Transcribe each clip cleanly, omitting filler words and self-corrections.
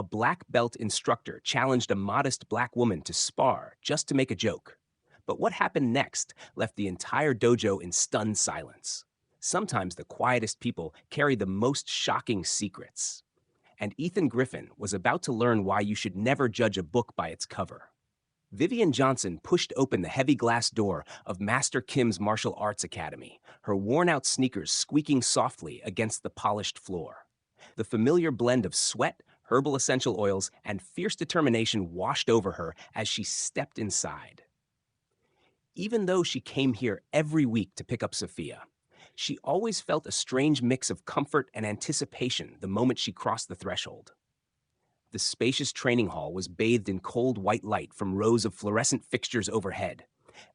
a black belt instructor challenged a modest black woman to spar just to make a joke. But what happened next left the entire dojo in stunned silence. Sometimes the quietest people carry the most shocking secrets. And Ethan Griffin was about to learn why you should never judge a book by its cover. Vivian Johnson pushed open the heavy glass door of Master Kim's Martial Arts Academy, her worn-out sneakers squeaking softly against the polished floor. The familiar blend of sweat, herbal essential oils, and fierce determination washed over her as she stepped inside. Even though she came here every week to pick up Sophia, she always felt a strange mix of comfort and anticipation the moment she crossed the threshold. The spacious training hall was bathed in cold white light from rows of fluorescent fixtures overhead,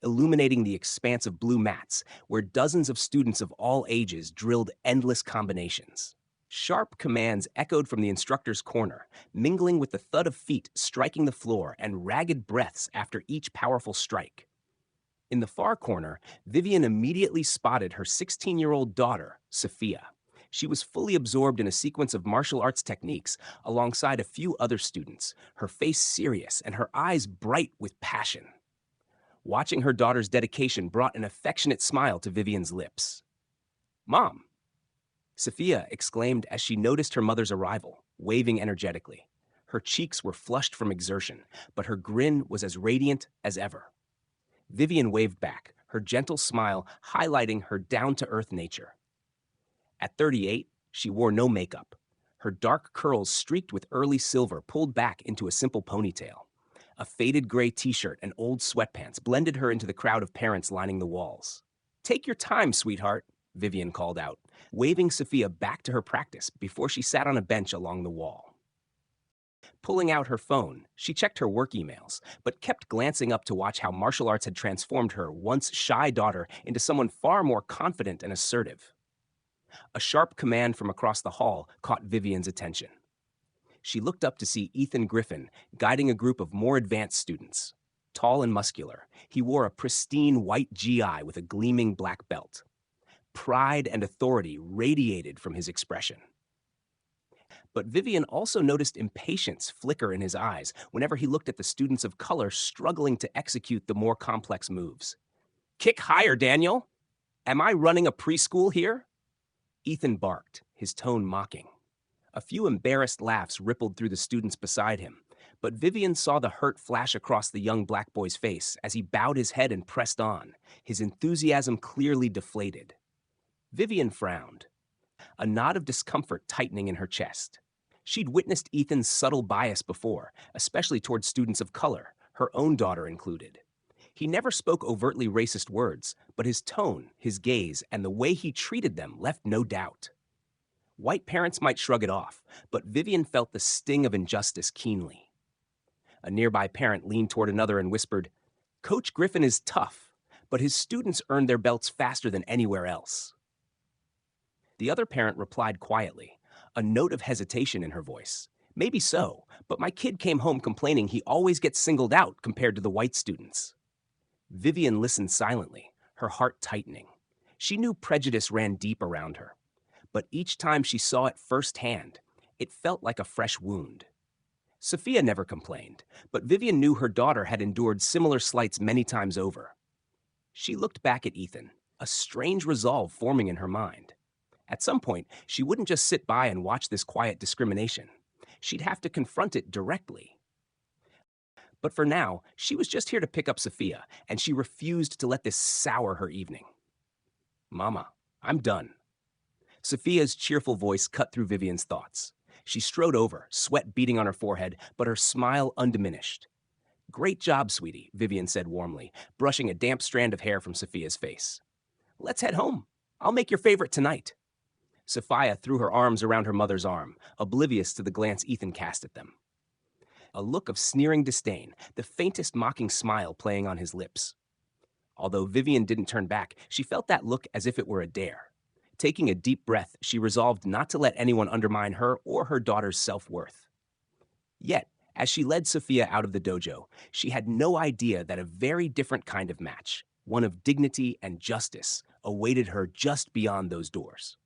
illuminating the expanse of blue mats where dozens of students of all ages drilled endless combinations. Sharp commands echoed from the instructor's corner, mingling with the thud of feet striking the floor and ragged breaths after each powerful strike. In the far corner, Vivian immediately spotted her 16-year-old daughter, Sophia. She was fully absorbed in a sequence of martial arts techniques alongside a few other students, her face serious and her eyes bright with passion. Watching her daughter's dedication brought an affectionate smile to Vivian's lips. "Mom!" Sophia exclaimed as she noticed her mother's arrival, waving energetically. Her cheeks were flushed from exertion, but her grin was as radiant as ever. Vivian waved back, her gentle smile highlighting her down-to-earth nature. At 38, she wore no makeup. Her dark curls streaked with early silver pulled back into a simple ponytail. A faded gray t-shirt and old sweatpants blended her into the crowd of parents lining the walls. "Take your time, sweetheart," Vivian called out, waving Sophia back to her practice before she sat on a bench along the wall. Pulling out her phone, she checked her work emails, but kept glancing up to watch how martial arts had transformed her once shy daughter into someone far more confident and assertive. A sharp command from across the hall caught Vivian's attention. She looked up to see Ethan Griffin guiding a group of more advanced students. Tall and muscular, he wore a pristine white GI with a gleaming black belt. Pride and authority radiated from his expression. But Vivian also noticed impatience flicker in his eyes whenever he looked at the students of color struggling to execute the more complex moves. "Kick higher, Daniel! Am I running a preschool here?" Ethan barked, his tone mocking. A few embarrassed laughs rippled through the students beside him, but Vivian saw the hurt flash across the young black boy's face as he bowed his head and pressed on, his enthusiasm clearly deflated. Vivian frowned, a knot of discomfort tightening in her chest. She'd witnessed Ethan's subtle bias before, especially toward students of color, her own daughter included. He never spoke overtly racist words, but his tone, his gaze, and the way he treated them left no doubt. White parents might shrug it off, but Vivian felt the sting of injustice keenly. A nearby parent leaned toward another and whispered, "Coach Griffin is tough, but his students earned their belts faster than anywhere else." The other parent replied quietly, a note of hesitation in her voice. "Maybe so, but my kid came home complaining he always gets singled out compared to the white students." Vivian listened silently, her heart tightening. She knew prejudice ran deep around her, but each time she saw it firsthand, it felt like a fresh wound. Sophia never complained, but Vivian knew her daughter had endured similar slights many times over. She looked back at Ethan, a strange resolve forming in her mind. At some point, she wouldn't just sit by and watch this quiet discrimination. She'd have to confront it directly. But for now, she was just here to pick up Sophia, and she refused to let this sour her evening. "Mama, I'm done." Sophia's cheerful voice cut through Vivian's thoughts. She strode over, sweat beading on her forehead, but her smile undiminished. "Great job, sweetie," Vivian said warmly, brushing a damp strand of hair from Sophia's face. "Let's head home. I'll make your favorite tonight." Sophia threw her arms around her mother's arm, oblivious to the glance Ethan cast at them. A look of sneering disdain, the faintest mocking smile playing on his lips. Although Vivian didn't turn back, she felt that look as if it were a dare. Taking a deep breath, she resolved not to let anyone undermine her or her daughter's self-worth. Yet, as she led Sophia out of the dojo, she had no idea that a very different kind of match, one of dignity and justice, awaited her just beyond those doors.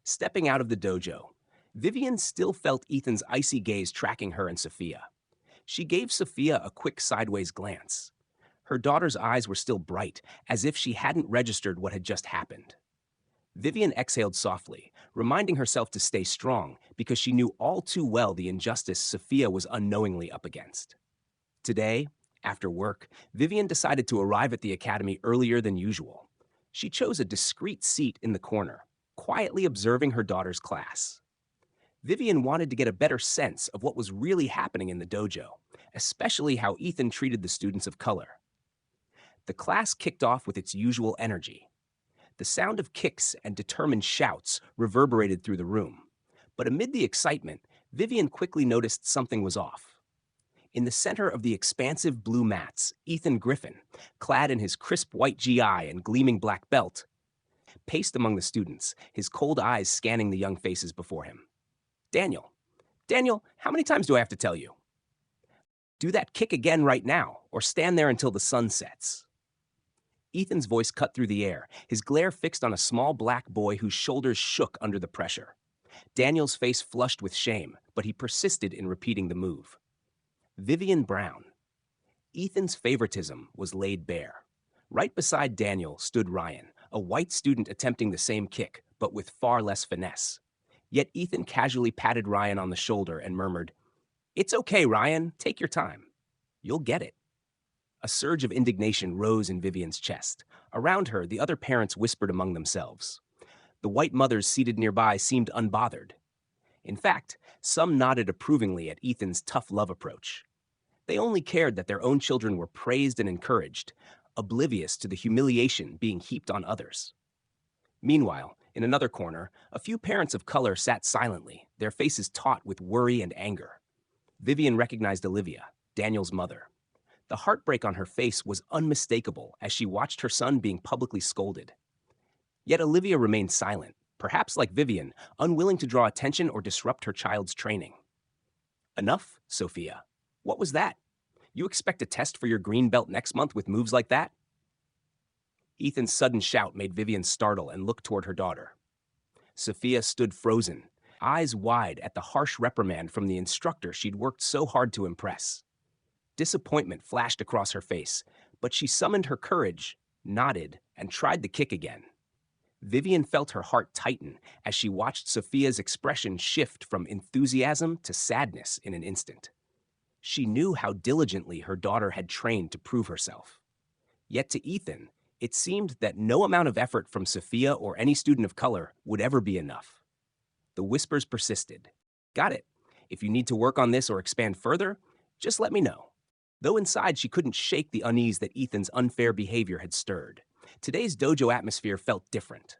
Stepping out of the dojo, Vivian still felt Ethan's icy gaze tracking her and Sophia. She gave Sophia a quick sideways glance. Her daughter's eyes were still bright, as if she hadn't registered what had just happened. Vivian exhaled softly, reminding herself to stay strong because she knew all too well the injustice Sophia was unknowingly up against. Today, after work, Vivian decided to arrive at the academy earlier than usual. She chose a discreet seat in the corner, quietly observing her daughter's class. Vivian wanted to get a better sense of what was really happening in the dojo, especially how Ethan treated the students of color. The class kicked off with its usual energy. The sound of kicks and determined shouts reverberated through the room. But amid the excitement, Vivian quickly noticed something was off. In the center of the expansive blue mats, Ethan Griffin, clad in his crisp white GI and gleaming black belt, paced among the students, his cold eyes scanning the young faces before him. Daniel, how many times do I have to tell you? Do that kick again right now, or stand there until the sun sets. Ethan's voice cut through the air, his glare fixed on a small black boy whose shoulders shook under the pressure. Daniel's face flushed with shame, but he persisted in repeating the move. Vivian Brown. Ethan's favoritism was laid bare. Right beside Daniel stood Ryan, a white student attempting the same kick, but with far less finesse. Yet Ethan casually patted Ryan on the shoulder and murmured, "It's okay, Ryan. Take your time. You'll get it." A surge of indignation rose in Vivian's chest. Around her, the other parents whispered among themselves. The white mothers seated nearby seemed unbothered. In fact, some nodded approvingly at Ethan's tough love approach. They only cared that their own children were praised and encouraged, oblivious to the humiliation being heaped on others. Meanwhile, in another corner, a few parents of color sat silently, their faces taut with worry and anger. Vivian recognized Olivia, Daniel's mother. The heartbreak on her face was unmistakable as she watched her son being publicly scolded. Yet Olivia remained silent, perhaps like Vivian, unwilling to draw attention or disrupt her child's training. "Enough, Sophia. What was that? You expect a test for your green belt next month with moves like that?" Ethan's sudden shout made Vivian startle and look toward her daughter. Sophia stood frozen, eyes wide at the harsh reprimand from the instructor she'd worked so hard to impress. Disappointment flashed across her face, but she summoned her courage, nodded, and tried the kick again. Vivian felt her heart tighten as she watched Sophia's expression shift from enthusiasm to sadness in an instant. She knew how diligently her daughter had trained to prove herself. Yet to Ethan, it seemed that no amount of effort from Sophia or any student of color would ever be enough. The whispers persisted. "Got it. If you need to work on this or expand further, just let me know." Though inside she couldn't shake the unease that Ethan's unfair behavior had stirred, today's dojo atmosphere felt different.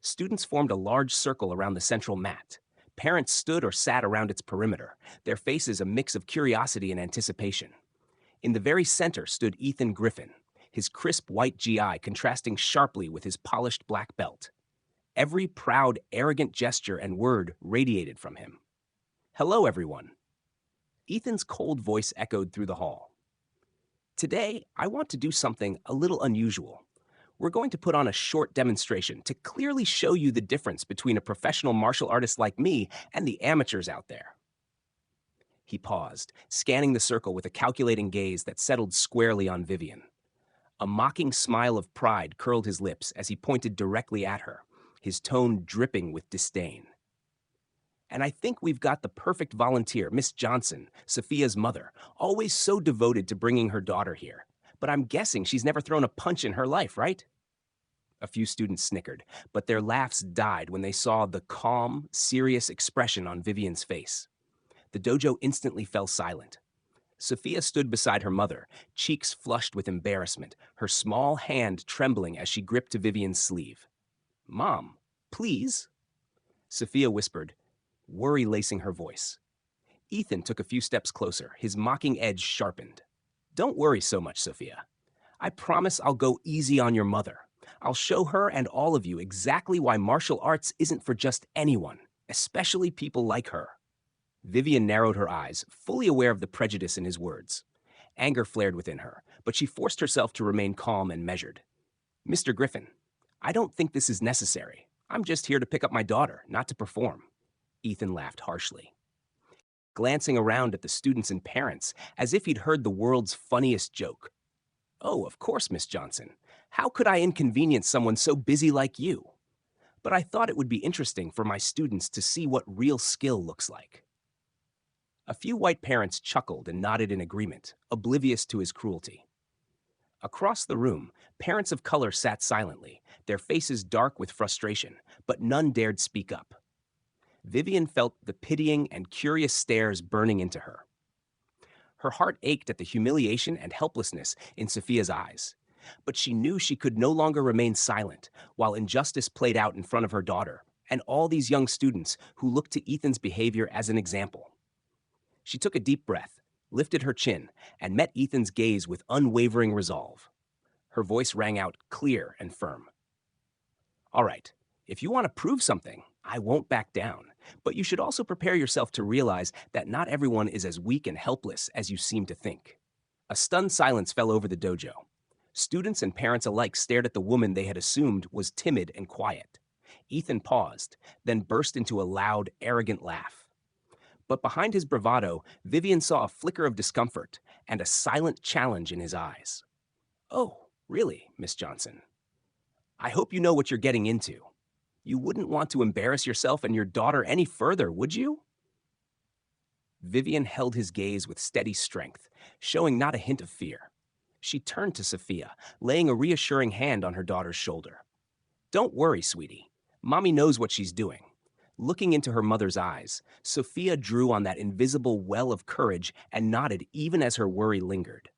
Students formed a large circle around the central mat. Parents stood or sat around its perimeter, their faces a mix of curiosity and anticipation. In the very center stood Ethan Griffin, his crisp white GI contrasting sharply with his polished black belt. Every proud, arrogant gesture and word radiated from him. "Hello, everyone." Ethan's cold voice echoed through the hall. "Today, I want to do something a little unusual. We're going to put on a short demonstration to clearly show you the difference between a professional martial artist like me and the amateurs out there." He paused, scanning the circle with a calculating gaze that settled squarely on Vivian. A mocking smile of pride curled his lips as he pointed directly at her, his tone dripping with disdain. "And I think we've got the perfect volunteer, Miss Johnson, Sophia's mother, always so devoted to bringing her daughter here. But I'm guessing she's never thrown a punch in her life, right?" A few students snickered, but their laughs died when they saw the calm, serious expression on Vivian's face. The dojo instantly fell silent. Sophia stood beside her mother, cheeks flushed with embarrassment, her small hand trembling as she gripped to Vivian's sleeve. "Mom, please?" Sophia whispered, worry lacing her voice. Ethan took a few steps closer, his mocking edge sharpened. "Don't worry so much, Sophia. I promise I'll go easy on your mother. I'll show her and all of you exactly why martial arts isn't for just anyone, especially people like her." Vivian narrowed her eyes, fully aware of the prejudice in his words. Anger flared within her, but she forced herself to remain calm and measured. "Mr. Griffin, I don't think this is necessary. I'm just here to pick up my daughter, not to perform." Ethan laughed harshly, glancing around at the students and parents as if he'd heard the world's funniest joke. Oh, of course, Miss Johnson. How could I inconvenience someone so busy like you? But I thought it would be interesting for my students to see what real skill looks like. A few white parents chuckled and nodded in agreement, oblivious to his cruelty. Across the room, parents of color sat silently, their faces dark with frustration, but none dared speak up. Vivian felt the pitying and curious stares burning into her. Her heart ached at the humiliation and helplessness in Sophia's eyes, but she knew she could no longer remain silent while injustice played out in front of her daughter and all these young students who looked to Ethan's behavior as an example. She took a deep breath, lifted her chin, and met Ethan's gaze with unwavering resolve. Her voice rang out clear and firm. All right, if you want to prove something, I won't back down, but you should also prepare yourself to realize that not everyone is as weak and helpless as you seem to think. A stunned silence fell over the dojo. Students and parents alike stared at the woman they had assumed was timid and quiet. Ethan paused, then burst into a loud, arrogant laugh. But behind his bravado, Vivian saw a flicker of discomfort and a silent challenge in his eyes. Oh, really, Miss Johnson? I hope you know what you're getting into. You wouldn't want to embarrass yourself and your daughter any further, would you? Vivian held his gaze with steady strength, showing not a hint of fear. She turned to Sophia, laying a reassuring hand on her daughter's shoulder. Don't worry, sweetie. Mommy knows what she's doing. Looking into her mother's eyes, Sophia drew on that invisible well of courage and nodded even as her worry lingered.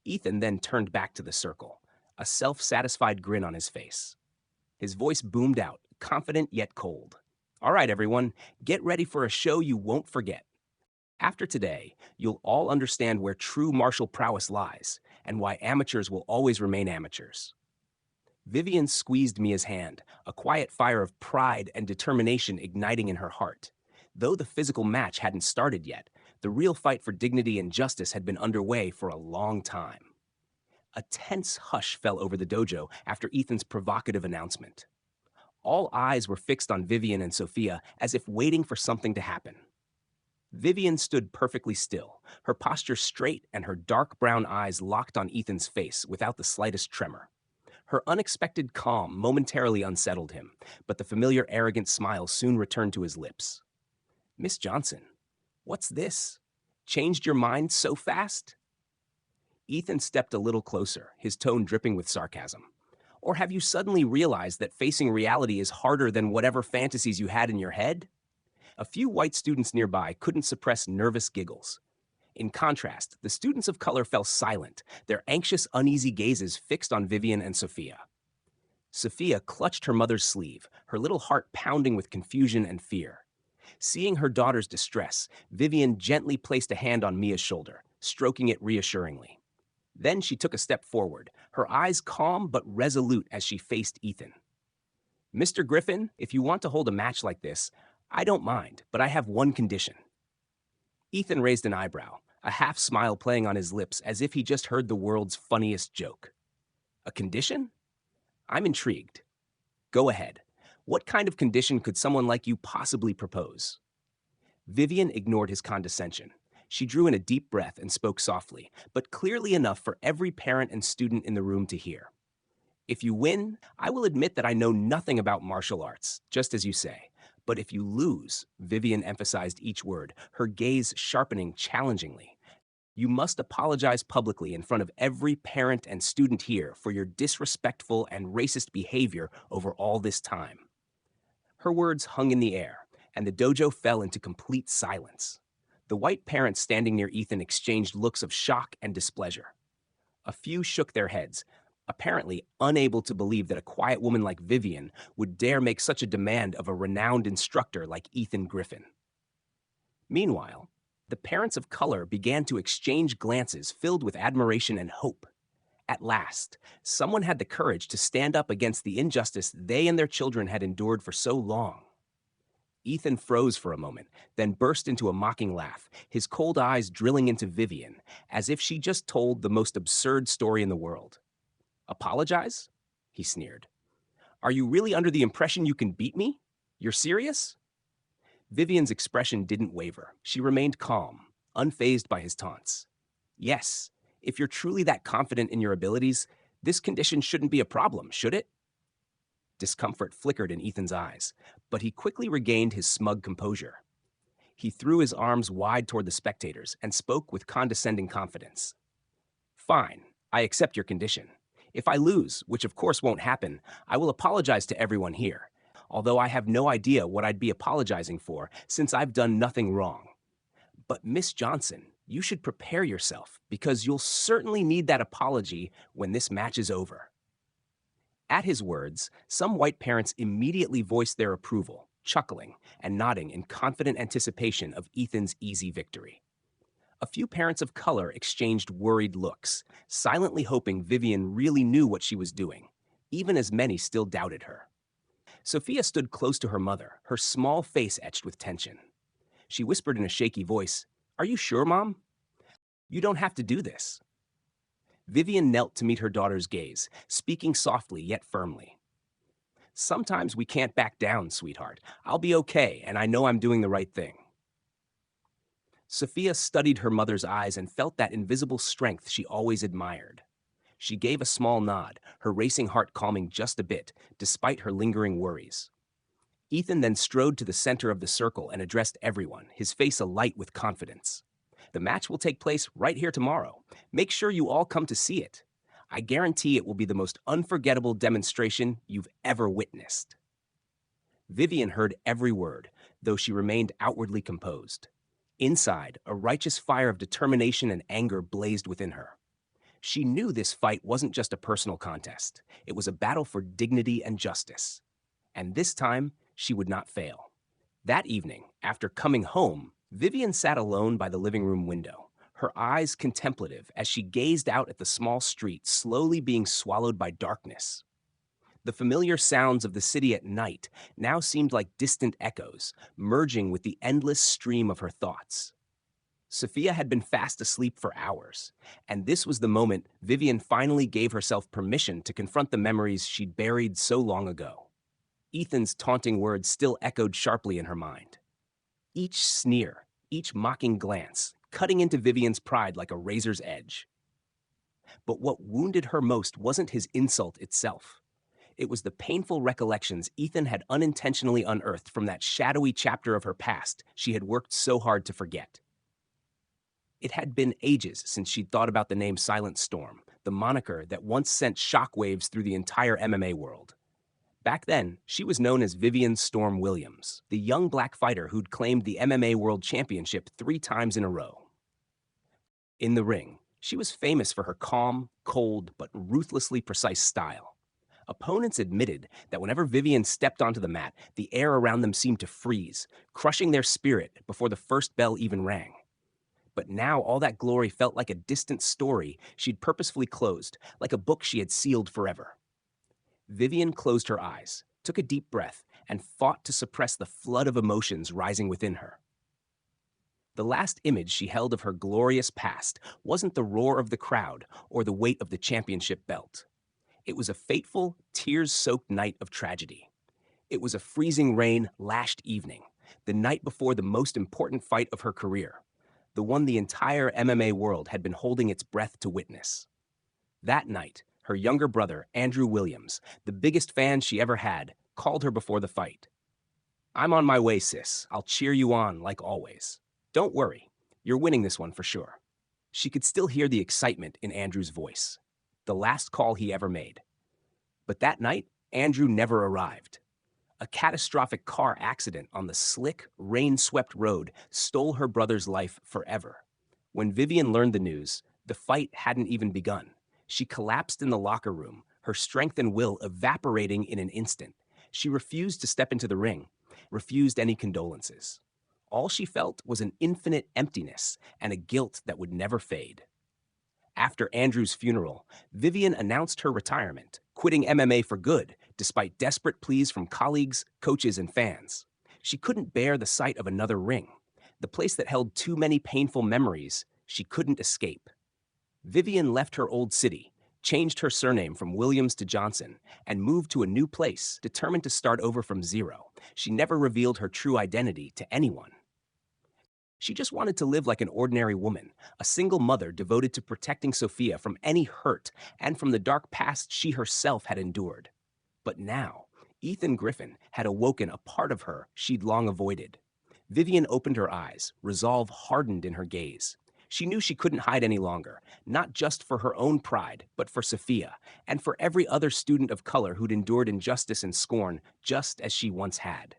Ethan then turned back to the circle, a self-satisfied grin on his face. His voice boomed out, confident yet cold. All right, everyone, get ready for a show you won't forget. After today, you'll all understand where true martial prowess lies and why amateurs will always remain amateurs. Vivian squeezed Mia's hand, a quiet fire of pride and determination igniting in her heart. Though the physical match hadn't started yet, the real fight for dignity and justice had been underway for a long time. A tense hush fell over the dojo after Ethan's provocative announcement. All eyes were fixed on Vivian and Sophia as if waiting for something to happen. Vivian stood perfectly still, her posture straight and her dark brown eyes locked on Ethan's face without the slightest tremor. Her unexpected calm momentarily unsettled him, but the familiar arrogant smile soon returned to his lips. Miss Johnson, what's this? Changed your mind so fast? Ethan stepped a little closer, his tone dripping with sarcasm. Or have you suddenly realized that facing reality is harder than whatever fantasies you had in your head? A few white students nearby couldn't suppress nervous giggles. In contrast, the students of color fell silent, their anxious, uneasy gazes fixed on Vivian and Sophia. Sophia clutched her mother's sleeve, her little heart pounding with confusion and fear. Seeing her daughter's distress, Vivian gently placed a hand on Mia's shoulder, stroking it reassuringly. Then she took a step forward, her eyes calm but resolute as she faced Ethan. Mr. Griffin, if you want to hold a match like this, I don't mind, but I have one condition. Ethan raised an eyebrow, a half smile playing on his lips as if he just heard the world's funniest joke. A condition? I'm intrigued. Go ahead. What kind of condition could someone like you possibly propose? Vivian ignored his condescension. She drew in a deep breath and spoke softly, but clearly enough for every parent and student in the room to hear. If you win, I will admit that I know nothing about martial arts, just as you say. But if you lose, Vivian emphasized each word, her gaze sharpening challengingly, you must apologize publicly in front of every parent and student here for your disrespectful and racist behavior over all this time. Her words hung in the air, and the dojo fell into complete silence. The white parents standing near Ethan exchanged looks of shock and displeasure. A few shook their heads, apparently unable to believe that a quiet woman like Vivian would dare make such a demand of a renowned instructor like Ethan Griffin. Meanwhile, the parents of color began to exchange glances filled with admiration and hope. At last, someone had the courage to stand up against the injustice they and their children had endured for so long. Ethan froze for a moment, then burst into a mocking laugh, his cold eyes drilling into Vivian, as if she just told the most absurd story in the world. Apologize? He sneered. Are you really under the impression you can beat me? You're serious? Vivian's expression didn't waver. She remained calm, unfazed by his taunts. Yes, if you're truly that confident in your abilities, this condition shouldn't be a problem, should it? Discomfort flickered in Ethan's eyes, but he quickly regained his smug composure. He threw his arms wide toward the spectators and spoke with condescending confidence. Fine, I accept your condition. If I lose, which of course won't happen, I will apologize to everyone here, although I have no idea what I'd be apologizing for since I've done nothing wrong. But Miss Johnson, you should prepare yourself because you'll certainly need that apology when this match is over. At his words, some white parents immediately voiced their approval, chuckling and nodding in confident anticipation of Ethan's easy victory. A few parents of color exchanged worried looks, silently hoping Vivian really knew what she was doing, even as many still doubted her. Sophia stood close to her mother, her small face etched with tension. She whispered in a shaky voice, "Are you sure, Mom? You don't have to do this." Vivian knelt to meet her daughter's gaze, speaking softly yet firmly. "Sometimes we can't back down, sweetheart. I'll be okay, and I know I'm doing the right thing." Sophia studied her mother's eyes and felt that invisible strength she always admired. She gave a small nod, her racing heart calming just a bit, despite her lingering worries. Ethan then strode to the center of the circle and addressed everyone, his face alight with confidence. "The match will take place right here tomorrow. Make sure you all come to see it. I guarantee it will be the most unforgettable demonstration you've ever witnessed." Vivian heard every word, though she remained outwardly composed. Inside, a righteous fire of determination and anger blazed within her. She knew this fight wasn't just a personal contest. It was a battle for dignity and justice. And this time, she would not fail. That evening, after coming home, Vivian sat alone by the living room window, her eyes contemplative as she gazed out at the small street slowly being swallowed by darkness. The familiar sounds of the city at night now seemed like distant echoes, merging with the endless stream of her thoughts. Sophia had been fast asleep for hours, and this was the moment Vivian finally gave herself permission to confront the memories she'd buried so long ago. Ethan's taunting words still echoed sharply in her mind. Each sneer, each mocking glance, cutting into Vivian's pride like a razor's edge. But what wounded her most wasn't his insult itself. It was the painful recollections Ethan had unintentionally unearthed from that shadowy chapter of her past she had worked so hard to forget. It had been ages since she'd thought about the name Silent Storm, the moniker that once sent shockwaves through the entire MMA world. Back then, she was known as Vivian Storm Williams, the young black fighter who'd claimed the MMA World Championship 3 times in a row. In the ring, she was famous for her calm, cold, but ruthlessly precise style. Opponents admitted that whenever Vivian stepped onto the mat, the air around them seemed to freeze, crushing their spirit before the first bell even rang. But now all that glory felt like a distant story she'd purposefully closed, like a book she had sealed forever. Vivian closed her eyes, took a deep breath, and fought to suppress the flood of emotions rising within her. The last image she held of her glorious past wasn't the roar of the crowd or the weight of the championship belt. It was a fateful, tears-soaked night of tragedy. It was a freezing rain lashed evening, the night before the most important fight of her career, the one the entire MMA world had been holding its breath to witness. That night, her younger brother, Andrew Williams, the biggest fan she ever had, called her before the fight. "I'm on my way, sis. I'll cheer you on like always. Don't worry, you're winning this one for sure." She could still hear the excitement in Andrew's voice. The last call he ever made. But that night, Andrew never arrived. A catastrophic car accident on the slick, rain-swept road stole her brother's life forever. When Vivian learned the news, the fight hadn't even begun. She collapsed in the locker room, her strength and will evaporating in an instant. She refused to step into the ring, refused any condolences. All she felt was an infinite emptiness and a guilt that would never fade. After Andrew's funeral, Vivian announced her retirement, quitting MMA for good, despite desperate pleas from colleagues, coaches, and fans. She couldn't bear the sight of another ring, the place that held too many painful memories she couldn't escape. Vivian left her old city, changed her surname from Williams to Johnson, and moved to a new place, determined to start over from zero, She never revealed her true identity to anyone. She just wanted to live like an ordinary woman, a single mother devoted to protecting Sophia from any hurt and from the dark past she herself had endured. But now, Ethan Griffin had awoken a part of her she'd long avoided. Vivian opened her eyes, resolve hardened in her gaze. She knew she couldn't hide any longer, not just for her own pride, but for Sophia, and for every other student of color who'd endured injustice and scorn just as she once had.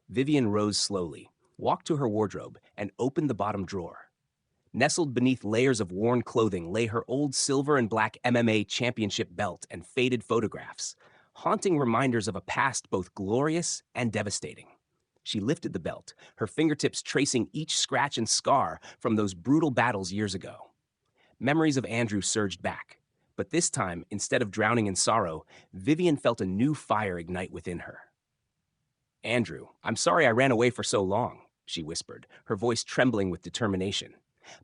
Vivian rose slowly, walked to her wardrobe, and opened the bottom drawer. Nestled beneath layers of worn clothing lay her old silver and black MMA championship belt and faded photographs, haunting reminders of a past both glorious and devastating. She lifted the belt, her fingertips tracing each scratch and scar from those brutal battles years ago. Memories of Andrew surged back, but this time, instead of drowning in sorrow, Vivian felt a new fire ignite within her. "Andrew, I'm sorry I ran away for so long," she whispered, her voice trembling with determination.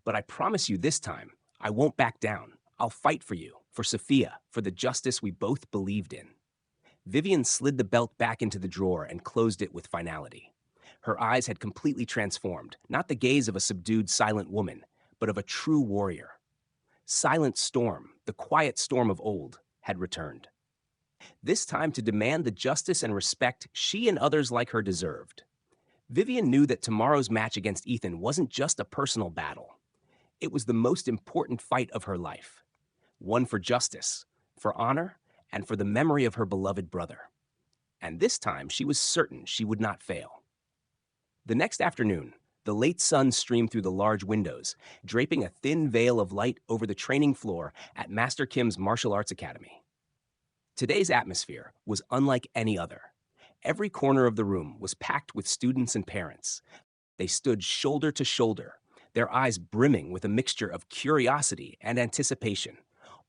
"But I promise you this time, I won't back down. I'll fight for you, for Sophia, for the justice we both believed in." Vivian slid the belt back into the drawer and closed it with finality. Her eyes had completely transformed, not the gaze of a subdued, silent woman, but of a true warrior. Silent Storm, the quiet storm of old, had returned. This time to demand the justice and respect she and others like her deserved. Vivian knew that tomorrow's match against Ethan wasn't just a personal battle. It was the most important fight of her life. One for justice, for honor, and for the memory of her beloved brother. And this time she was certain she would not fail. The next afternoon, the late sun streamed through the large windows, draping a thin veil of light over the training floor at Master Kim's Martial Arts Academy. Today's atmosphere was unlike any other. Every corner of the room was packed with students and parents. They stood shoulder to shoulder, their eyes brimming with a mixture of curiosity and anticipation,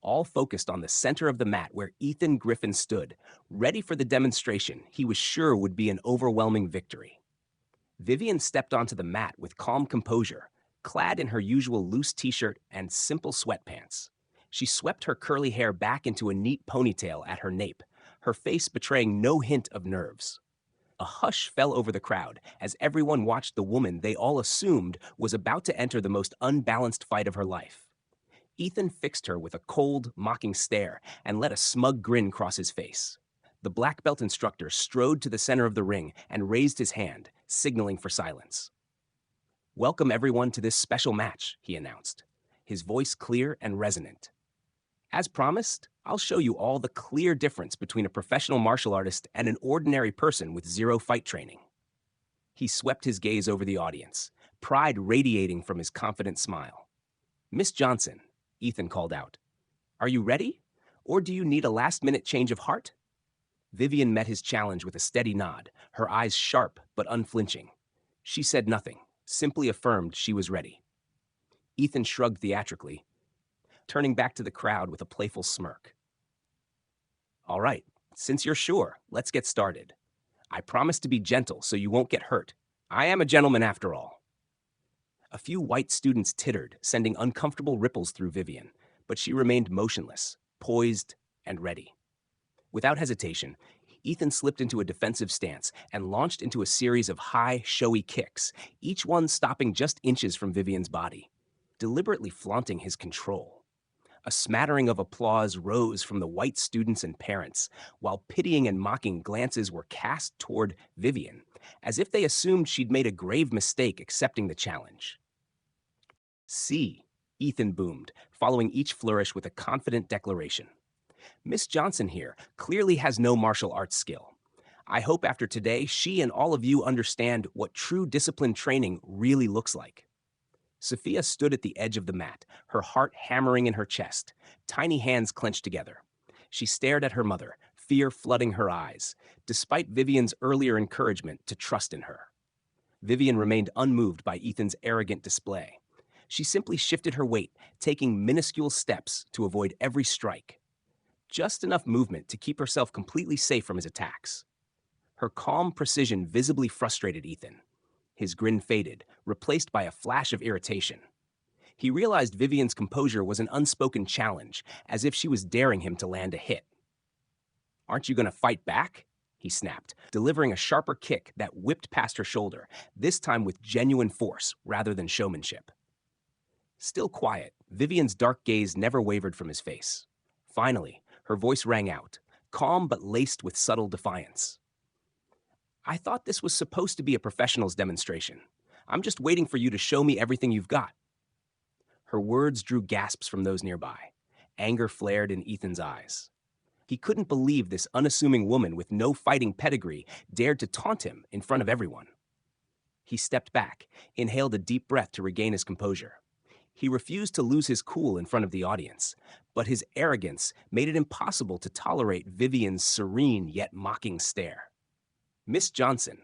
all focused on the center of the mat where Ethan Griffin stood, ready for the demonstration he was sure would be an overwhelming victory. Vivian stepped onto the mat with calm composure, clad in her usual loose t-shirt and simple sweatpants. She swept her curly hair back into a neat ponytail at her nape, her face betraying no hint of nerves. A hush fell over the crowd as everyone watched the woman they all assumed was about to enter the most unbalanced fight of her life. Ethan fixed her with a cold, mocking stare and let a smug grin cross his face. The black belt instructor strode to the center of the ring and raised his hand, signaling for silence. "Welcome everyone to this special match," he announced, his voice clear and resonant. "As promised, I'll show you all the clear difference between a professional martial artist and an ordinary person with zero fight training." He swept his gaze over the audience, pride radiating from his confident smile. "Miss Johnson," Ethan called out, "are you ready? Or do you need a last-minute change of heart?" Vivian met his challenge with a steady nod, her eyes sharp but unflinching. She said nothing, simply affirmed she was ready. Ethan shrugged theatrically, turning back to the crowd with a playful smirk. "All right, since you're sure, let's get started. I promise to be gentle so you won't get hurt. I am a gentleman after all." A few white students tittered, sending uncomfortable ripples through Vivian, but she remained motionless, poised, and ready. Without hesitation, Ethan slipped into a defensive stance and launched into a series of high, showy kicks, each one stopping just inches from Vivian's body, deliberately flaunting his control. A smattering of applause rose from the white students and parents, while pitying and mocking glances were cast toward Vivian, as if they assumed she'd made a grave mistake accepting the challenge. "See," Ethan boomed, following each flourish with a confident declaration. "Miss Johnson here clearly has no martial arts skill. I hope after today she and all of you understand what true discipline training really looks like." Sophia stood at the edge of the mat, her heart hammering in her chest, tiny hands clenched together. She stared at her mother, fear flooding her eyes, despite Vivian's earlier encouragement to trust in her. Vivian remained unmoved by Ethan's arrogant display. She simply shifted her weight, taking minuscule steps to avoid every strike. Just enough movement to keep herself completely safe from his attacks. Her calm precision visibly frustrated Ethan. His grin faded, replaced by a flash of irritation. He realized Vivian's composure was an unspoken challenge, as if she was daring him to land a hit. "Aren't you going to fight back?" he snapped, delivering a sharper kick that whipped past her shoulder, this time with genuine force rather than showmanship. Still quiet, Vivian's dark gaze never wavered from his face. Finally, her voice rang out, calm but laced with subtle defiance. I thought this was supposed to be a professional's demonstration. I'm just waiting for you to show me everything you've got. Her words drew gasps from those nearby. Anger flared in Ethan's eyes. He couldn't believe this unassuming woman with no fighting pedigree dared to taunt him in front of everyone. He stepped back, inhaled a deep breath to regain his composure. He refused to lose his cool in front of the audience, but his arrogance made it impossible to tolerate Vivian's serene yet mocking stare. Miss Johnson,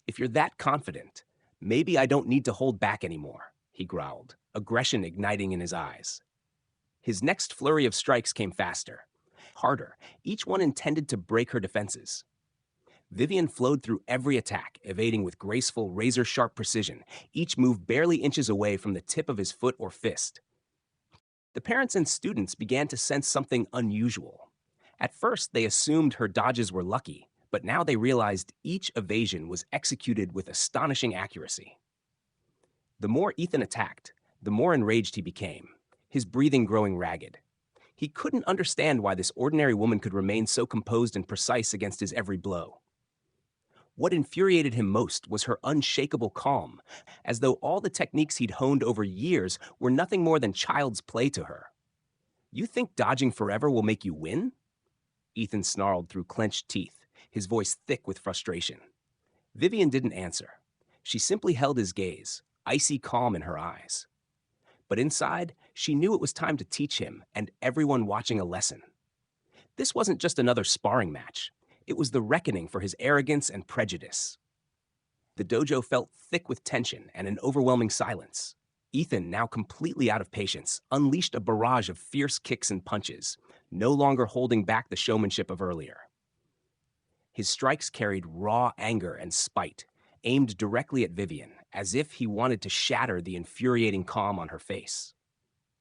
if you're that confident, maybe I don't need to hold back anymore, he growled, aggression igniting in his eyes. His next flurry of strikes came faster, harder, each one intended to break her defenses. Vivian flowed through every attack, evading with graceful, razor-sharp precision, each move barely inches away from the tip of his foot or fist. The parents and students began to sense something unusual. At first, they assumed her dodges were lucky, but now they realized each evasion was executed with astonishing accuracy. The more Ethan attacked, the more enraged he became, his breathing growing ragged. He couldn't understand why this ordinary woman could remain so composed and precise against his every blow. What infuriated him most was her unshakable calm, as though all the techniques he'd honed over years were nothing more than child's play to her. You think dodging forever will make you win? Ethan snarled through clenched teeth, his voice thick with frustration. Vivian didn't answer. She simply held his gaze, icy calm in her eyes. But inside, she knew it was time to teach him and everyone watching a lesson. This wasn't just another sparring match. It was the reckoning for his arrogance and prejudice. The dojo felt thick with tension and an overwhelming silence. Ethan, now completely out of patience, unleashed a barrage of fierce kicks and punches, no longer holding back the showmanship of earlier. His strikes carried raw anger and spite, aimed directly at Vivian, as if he wanted to shatter the infuriating calm on her face.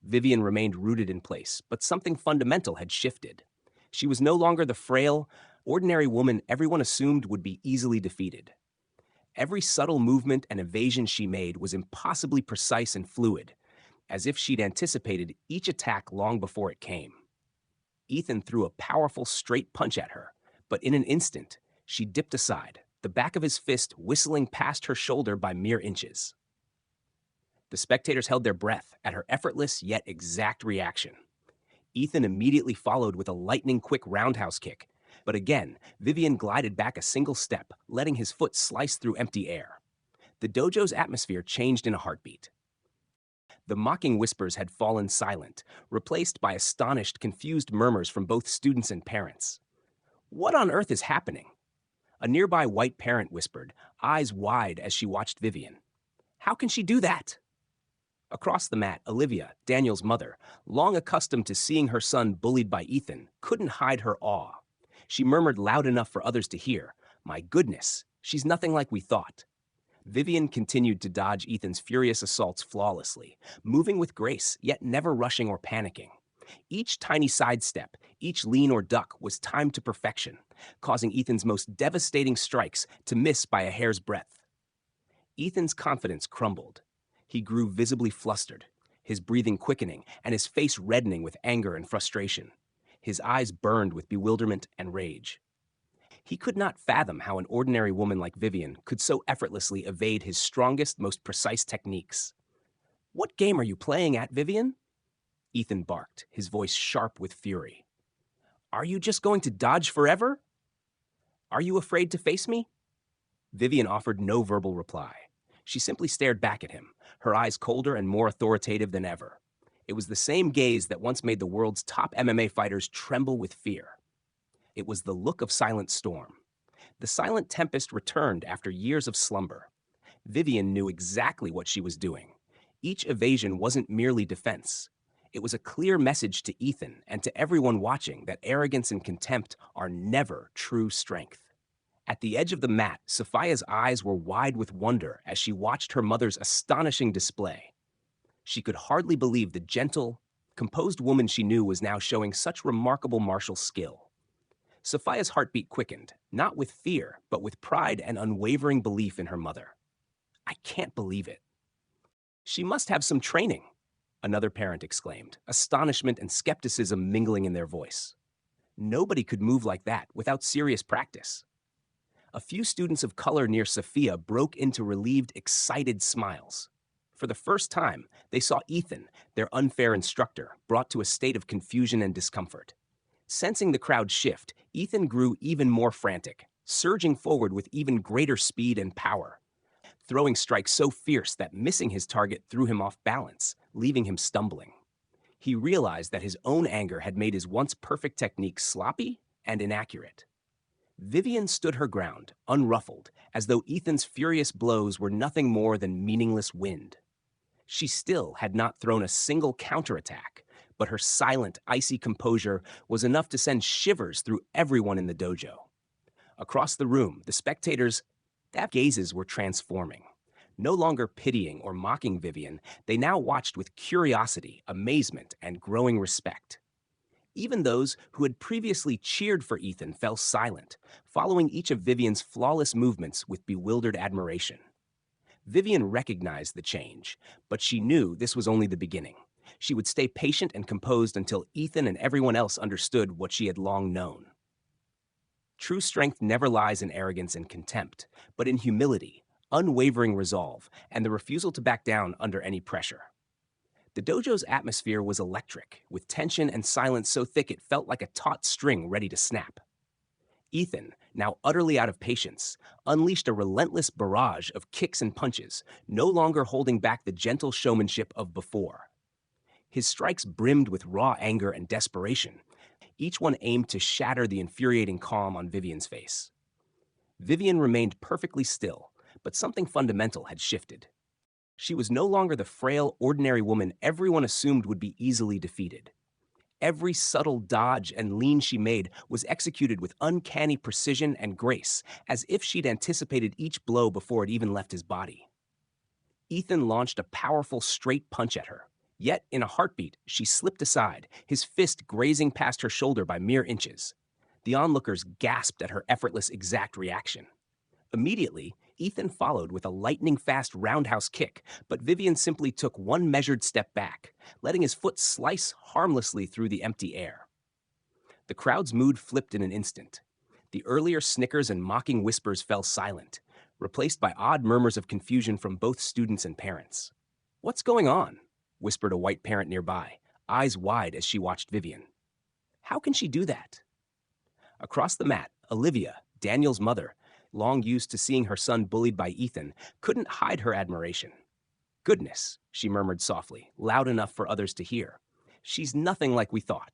Vivian remained rooted in place, but something fundamental had shifted. She was no longer the frail, ordinary woman everyone assumed would be easily defeated. Every subtle movement and evasion she made was impossibly precise and fluid, as if she'd anticipated each attack long before it came. Ethan threw a powerful straight punch at her, but in an instant, she dipped aside, the back of his fist whistling past her shoulder by mere inches. The spectators held their breath at her effortless yet exact reaction. Ethan immediately followed with a lightning-quick roundhouse kick, but again, Vivian glided back a single step, letting his foot slice through empty air. The dojo's atmosphere changed in a heartbeat. The mocking whispers had fallen silent, replaced by astonished, confused murmurs from both students and parents. What on earth is happening? A nearby white parent whispered, eyes wide as she watched Vivian. How can she do that? Across the mat, Olivia, Daniel's mother, long accustomed to seeing her son bullied by Ethan, couldn't hide her awe. She murmured loud enough for others to hear, "My goodness, she's nothing like we thought." Vivian continued to dodge Ethan's furious assaults flawlessly, moving with grace, yet never rushing or panicking. Each tiny sidestep, each lean or duck was timed to perfection, causing Ethan's most devastating strikes to miss by a hair's breadth. Ethan's confidence crumbled. He grew visibly flustered, his breathing quickening and his face reddening with anger and frustration. His eyes burned with bewilderment and rage. He could not fathom how an ordinary woman like Vivian could so effortlessly evade his strongest, most precise techniques. "What game are you playing at, Vivian?" Ethan barked, his voice sharp with fury. "Are you just going to dodge forever? Are you afraid to face me?" Vivian offered no verbal reply. She simply stared back at him, her eyes colder and more authoritative than ever. It was the same gaze that once made the world's top MMA fighters tremble with fear. It was the look of silent storm. The silent tempest returned after years of slumber. Vivian knew exactly what she was doing. Each evasion wasn't merely defense. It was a clear message to Ethan and to everyone watching that arrogance and contempt are never true strength. At the edge of the mat, Sophia's eyes were wide with wonder as she watched her mother's astonishing display. She could hardly believe the gentle, composed woman she knew was now showing such remarkable martial skill. Sophia's heartbeat quickened, not with fear, but with pride and unwavering belief in her mother. I can't believe it. She must have some training, another parent exclaimed, astonishment and skepticism mingling in their voice. Nobody could move like that without serious practice. A few students of color near Sophia broke into relieved, excited smiles. For the first time, they saw Ethan, their unfair instructor, brought to a state of confusion and discomfort. Sensing the crowd shift, Ethan grew even more frantic, surging forward with even greater speed and power, throwing strikes so fierce that missing his target threw him off balance, leaving him stumbling. He realized that his own anger had made his once perfect technique sloppy and inaccurate. Vivian stood her ground, unruffled, as though Ethan's furious blows were nothing more than meaningless wind. She still had not thrown a single counterattack, but her silent, icy composure was enough to send shivers through everyone in the dojo. Across the room, the spectators' gazes were transforming. No longer pitying or mocking Vivian, they now watched with curiosity, amazement, and growing respect. Even those who had previously cheered for Ethan fell silent, following each of Vivian's flawless movements with bewildered admiration. Vivian recognized the change, but she knew this was only the beginning. She would stay patient and composed until Ethan and everyone else understood what she had long known. True strength never lies in arrogance and contempt, but in humility, unwavering resolve, and the refusal to back down under any pressure. The dojo's atmosphere was electric, with tension and silence so thick it felt like a taut string ready to snap. Ethan, now utterly out of patience, unleashed a relentless barrage of kicks and punches, no longer holding back the gentle showmanship of before. His strikes brimmed with raw anger and desperation. Each one aimed to shatter the infuriating calm on Vivian's face. Vivian remained perfectly still, but something fundamental had shifted. She was no longer the frail, ordinary woman everyone assumed would be easily defeated. Every subtle dodge and lean she made was executed with uncanny precision and grace, as if she'd anticipated each blow before it even left his body. Ethan launched a powerful straight punch at her. Yet, in a heartbeat, she slipped aside, his fist grazing past her shoulder by mere inches. The onlookers gasped at her effortless, exact reaction. Immediately, Ethan followed with a lightning-fast roundhouse kick, but Vivian simply took one measured step back, letting his foot slice harmlessly through the empty air. The crowd's mood flipped in an instant. The earlier snickers and mocking whispers fell silent, replaced by odd murmurs of confusion from both students and parents. "What's going on?" whispered a white parent nearby, eyes wide as she watched Vivian. "How can she do that?" Across the mat, Olivia, Daniel's mother, long used to seeing her son bullied by Ethan, couldn't hide her admiration. "Goodness," she murmured softly, loud enough for others to hear. "She's nothing like we thought."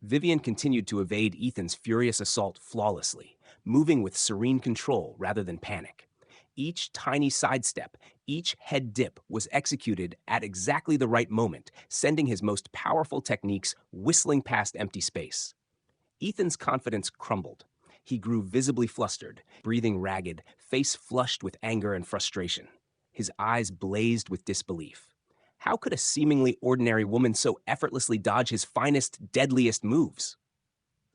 Vivian continued to evade Ethan's furious assault flawlessly, moving with serene control rather than panic. Each tiny sidestep, each head dip was executed at exactly the right moment, sending his most powerful techniques whistling past empty space. Ethan's confidence crumbled. He grew visibly flustered, breathing ragged, face flushed with anger and frustration. His eyes blazed with disbelief. How could a seemingly ordinary woman so effortlessly dodge his finest, deadliest moves?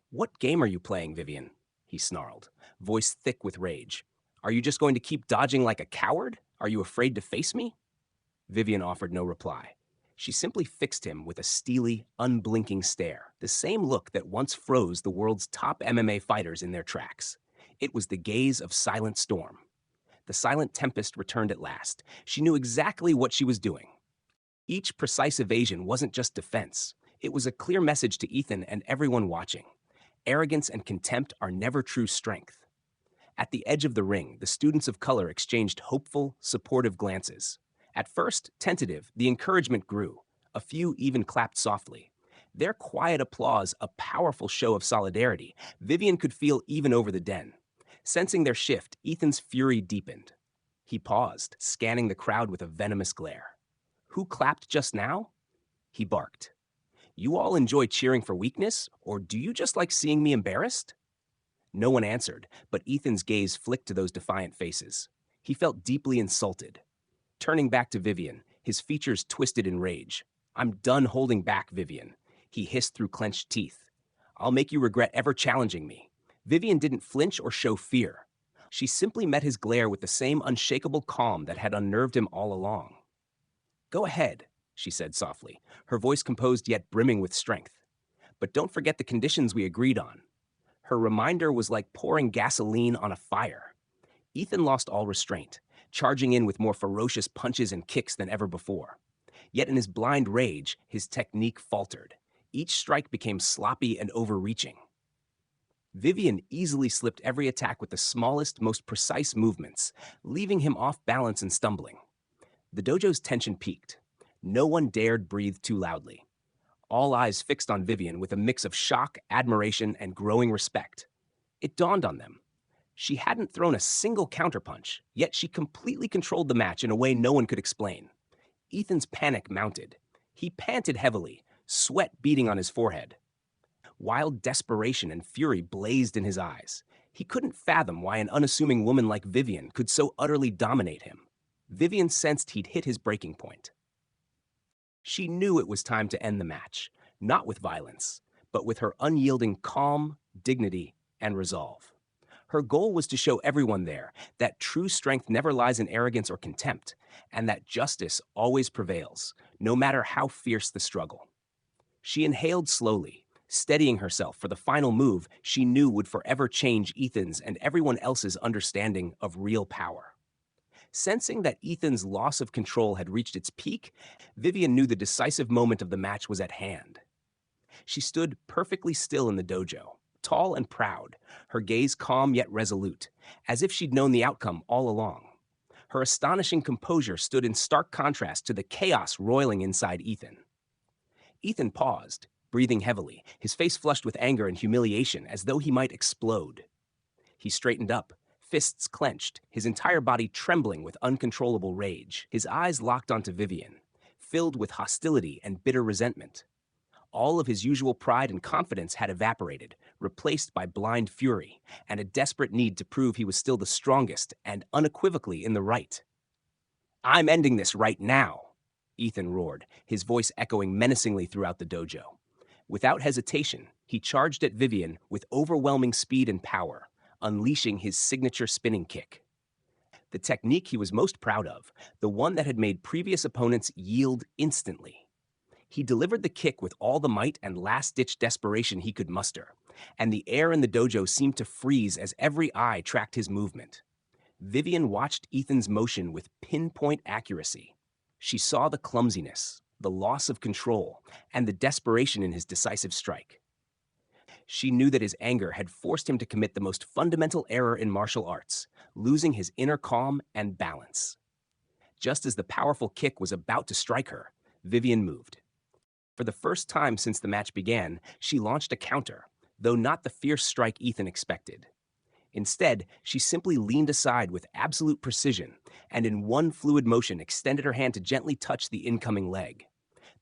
"What game are you playing, Vivian?" he snarled, voice thick with rage. "Are you just going to keep dodging like a coward? Are you afraid to face me?" Vivian offered no reply. She simply fixed him with a steely, unblinking stare, the same look that once froze the world's top MMA fighters in their tracks. It was the gaze of silent storm. The silent tempest returned at last. She knew exactly what she was doing. Each precise evasion wasn't just defense. It was a clear message to Ethan and everyone watching. Arrogance and contempt are never true strength. At the edge of the ring, the students of color exchanged hopeful, supportive glances. At first, tentative, the encouragement grew. A few even clapped softly. Their quiet applause a powerful show of solidarity. Vivian could feel even over the den. Sensing their shift, Ethan's fury deepened. He paused, scanning the crowd with a venomous glare. "Who clapped just now?" He barked. "You all enjoy cheering for weakness, or do you just like seeing me embarrassed?" No one answered, but Ethan's gaze flicked to those defiant faces. He felt deeply insulted. Turning back to Vivian, his features twisted in rage. "I'm done holding back, Vivian," he hissed through clenched teeth. "I'll make you regret ever challenging me. Vivian didn't flinch or show fear. She simply met his glare with the same unshakable calm that had unnerved him all along. "Go ahead," she said softly, her voice composed yet brimming with strength. "But don't forget the conditions we agreed on." Her reminder was like pouring gasoline on a fire. Ethan lost all restraint, charging in with more ferocious punches and kicks than ever before. Yet in his blind rage, his technique faltered. Each strike became sloppy and overreaching. Vivian easily slipped every attack with the smallest, most precise movements, leaving him off balance and stumbling. The dojo's tension peaked. No one dared breathe too loudly. All eyes fixed on Vivian with a mix of shock, admiration, and growing respect. It dawned on them. She hadn't thrown a single counterpunch, yet she completely controlled the match in a way no one could explain. Ethan's panic mounted. He panted heavily, sweat beading on his forehead. Wild desperation and fury blazed in his eyes. He couldn't fathom why an unassuming woman like Vivian could so utterly dominate him. Vivian sensed he'd hit his breaking point. She knew it was time to end the match, not with violence, but with her unyielding calm, dignity, and resolve. Her goal was to show everyone there that true strength never lies in arrogance or contempt, and that justice always prevails, no matter how fierce the struggle. She inhaled slowly, steadying herself for the final move she knew would forever change Ethan's and everyone else's understanding of real power. Sensing that Ethan's loss of control had reached its peak, Vivian knew the decisive moment of the match was at hand. She stood perfectly still in the dojo, tall and proud, her gaze calm yet resolute, as if she'd known the outcome all along. Her astonishing composure stood in stark contrast to the chaos roiling inside Ethan. Ethan paused, breathing heavily, his face flushed with anger and humiliation as though he might explode. He straightened up, fists clenched, his entire body trembling with uncontrollable rage. His eyes locked onto Vivian, filled with hostility and bitter resentment. All of his usual pride and confidence had evaporated, replaced by blind fury and a desperate need to prove he was still the strongest and unequivocally in the right. "I'm ending this right now," Ethan roared, his voice echoing menacingly throughout the dojo. Without hesitation, he charged at Vivian with overwhelming speed and power, unleashing his signature spinning kick. The technique he was most proud of, the one that had made previous opponents yield instantly. He delivered the kick with all the might and last-ditch desperation he could muster, and the air in the dojo seemed to freeze as every eye tracked his movement. Vivian watched Ethan's motion with pinpoint accuracy. She saw the clumsiness, the loss of control, and the desperation in his decisive strike. She knew that his anger had forced him to commit the most fundamental error in martial arts, losing his inner calm and balance. Just as the powerful kick was about to strike her, Vivian moved. For the first time since the match began, she launched a counter, though not the fierce strike Ethan expected. Instead, she simply leaned aside with absolute precision and in one fluid motion extended her hand to gently touch the incoming leg.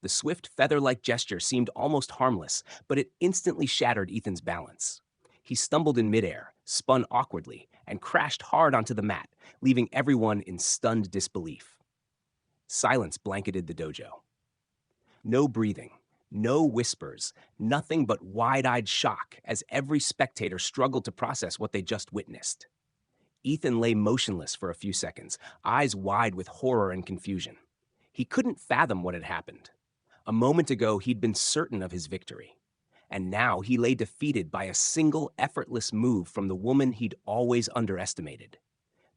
The swift feather-like gesture seemed almost harmless, but it instantly shattered Ethan's balance. He stumbled in midair, spun awkwardly, and crashed hard onto the mat, leaving everyone in stunned disbelief. Silence blanketed the dojo. No breathing, no whispers, nothing but wide-eyed shock as every spectator struggled to process what they just witnessed. Ethan lay motionless for a few seconds, eyes wide with horror and confusion. He couldn't fathom what had happened. A moment ago, he'd been certain of his victory. And now he lay defeated by a single effortless move from the woman he'd always underestimated.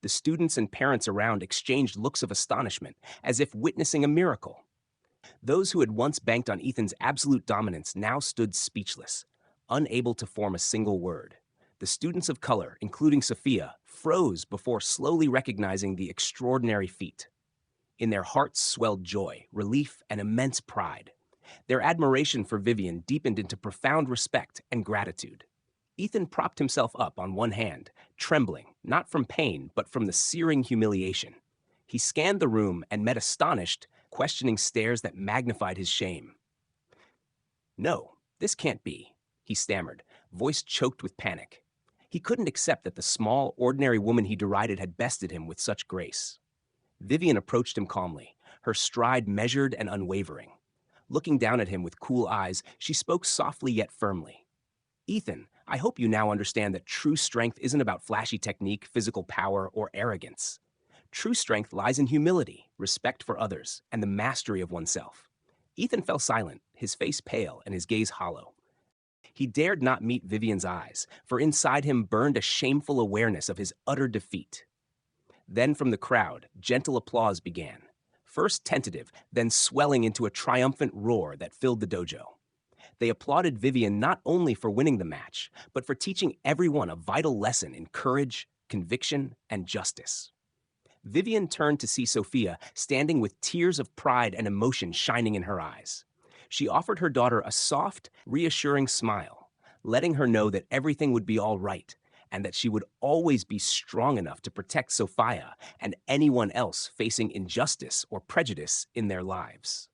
The students and parents around exchanged looks of astonishment, as if witnessing a miracle. Those who had once banked on Ethan's absolute dominance now stood speechless, unable to form a single word. The students of color, including Sophia, froze before slowly recognizing the extraordinary feat. In their hearts swelled joy, relief, and immense pride. Their admiration for Vivian deepened into profound respect and gratitude. Ethan propped himself up on one hand, trembling, not from pain, but from the searing humiliation. He scanned the room and met astonished, questioning stares that magnified his shame. "No, this can't be," he stammered, voice choked with panic. He couldn't accept that the small, ordinary woman he derided had bested him with such grace. Vivian approached him calmly, her stride measured and unwavering. Looking down at him with cool eyes, she spoke softly yet firmly. "Ethan, I hope you now understand that true strength isn't about flashy technique, physical power, or arrogance. True strength lies in humility, respect for others, and the mastery of oneself. Ethan fell silent, his face pale and his gaze hollow. He dared not meet Vivian's eyes, for inside him burned a shameful awareness of his utter defeat. Then from the crowd, gentle applause began, first tentative, then swelling into a triumphant roar that filled the dojo. They applauded Vivian not only for winning the match, but for teaching everyone a vital lesson in courage, conviction, and justice. Vivian turned to see Sophia standing with tears of pride and emotion shining in her eyes. She offered her daughter a soft, reassuring smile, letting her know that everything would be all right and that she would always be strong enough to protect Sophia and anyone else facing injustice or prejudice in their lives.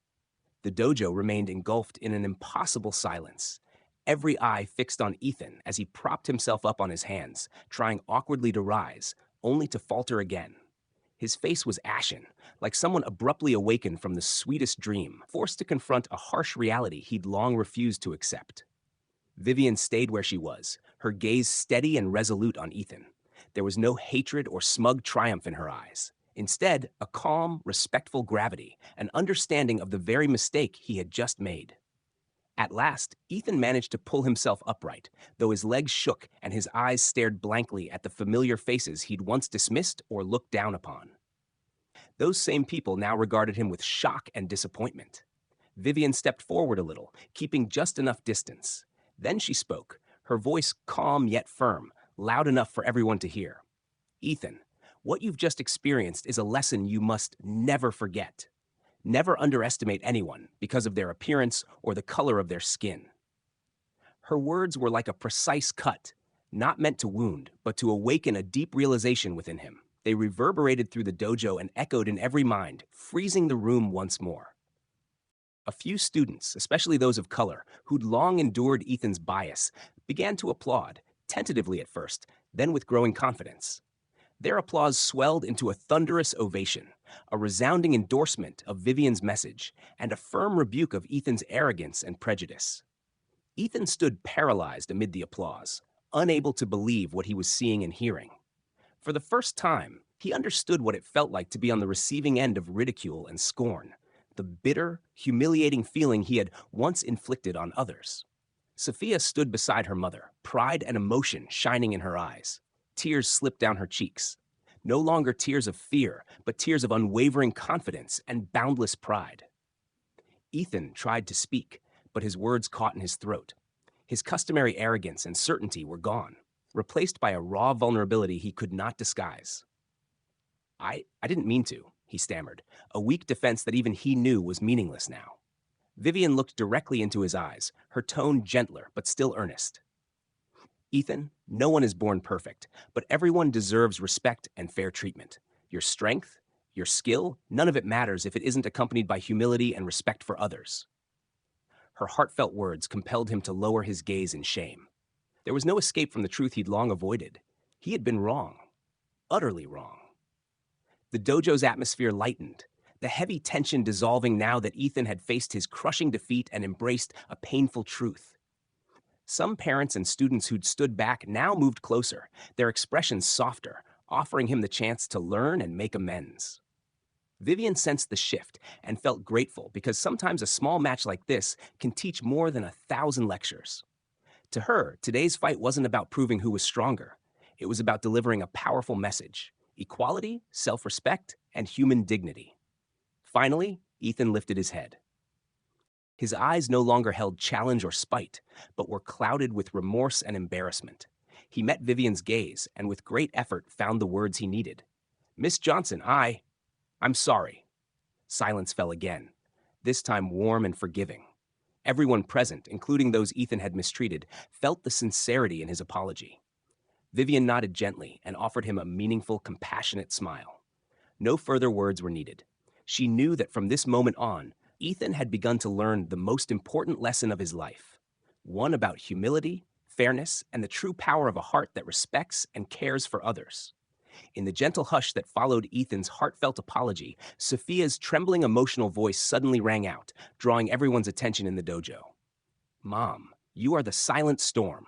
The dojo remained engulfed in an impossible silence, every eye fixed on Ethan as he propped himself up on his hands, trying awkwardly to rise, only to falter again. His face was ashen, like someone abruptly awakened from the sweetest dream, forced to confront a harsh reality he'd long refused to accept. Vivian stayed where she was, her gaze steady and resolute on Ethan. There was no hatred or smug triumph in her eyes. Instead, a calm, respectful gravity, an understanding of the very mistake he had just made. At last, Ethan managed to pull himself upright, though his legs shook and his eyes stared blankly at the familiar faces he'd once dismissed or looked down upon. Those same people now regarded him with shock and disappointment. Vivian stepped forward a little, keeping just enough distance. Then she spoke, her voice calm yet firm, loud enough for everyone to hear. Ethan, what you've just experienced is a lesson you must never forget. Never underestimate anyone because of their appearance or the color of their skin. Her words were like a precise cut, not meant to wound, but to awaken a deep realization within him. They reverberated through the dojo and echoed in every mind, freezing the room once more. A few students, especially those of color, who'd long endured Ethan's bias, began to applaud, tentatively at first, then with growing confidence. Their applause swelled into a thunderous ovation, a resounding endorsement of Vivian's message, and a firm rebuke of Ethan's arrogance and prejudice. Ethan stood paralyzed amid the applause, unable to believe what he was seeing and hearing. For the first time, he understood what it felt like to be on the receiving end of ridicule and scorn, the bitter, humiliating feeling he had once inflicted on others. Sophia stood beside her mother, pride and emotion shining in her eyes. Tears slipped down her cheeks. No longer tears of fear, but tears of unwavering confidence and boundless pride. Ethan tried to speak, but his words caught in his throat. His customary arrogance and certainty were gone, replaced by a raw vulnerability he could not disguise. I didn't mean to, he stammered, a weak defense that even he knew was meaningless now. Vivian looked directly into his eyes, her tone gentler but still earnest. Ethan, no one is born perfect, but everyone deserves respect and fair treatment. Your strength, your skill, none of it matters if it isn't accompanied by humility and respect for others. Her heartfelt words compelled him to lower his gaze in shame. There was no escape from the truth he'd long avoided. He had been wrong, utterly wrong. The dojo's atmosphere lightened, the heavy tension dissolving now that Ethan had faced his crushing defeat and embraced a painful truth. Some parents and students who'd stood back now moved closer, their expressions softer, offering him the chance to learn and make amends. Vivian sensed the shift and felt grateful because sometimes a small match like this can teach more than 1,000 lectures. To her, today's fight wasn't about proving who was stronger. It was about delivering a powerful message: equality, self-respect, and human dignity. Finally, Ethan lifted his head. His eyes no longer held challenge or spite, but were clouded with remorse and embarrassment. He met Vivian's gaze and with great effort found the words he needed. "Miss Johnson, I'm sorry." Silence fell again, this time warm and forgiving. Everyone present, including those Ethan had mistreated, felt the sincerity in his apology. Vivian nodded gently and offered him a meaningful, compassionate smile. No further words were needed. She knew that from this moment on, Ethan had begun to learn the most important lesson of his life, one about humility, fairness, and the true power of a heart that respects and cares for others. In the gentle hush that followed Ethan's heartfelt apology, Sophia's trembling emotional voice suddenly rang out, drawing everyone's attention in the dojo. "Mom, you are the silent storm.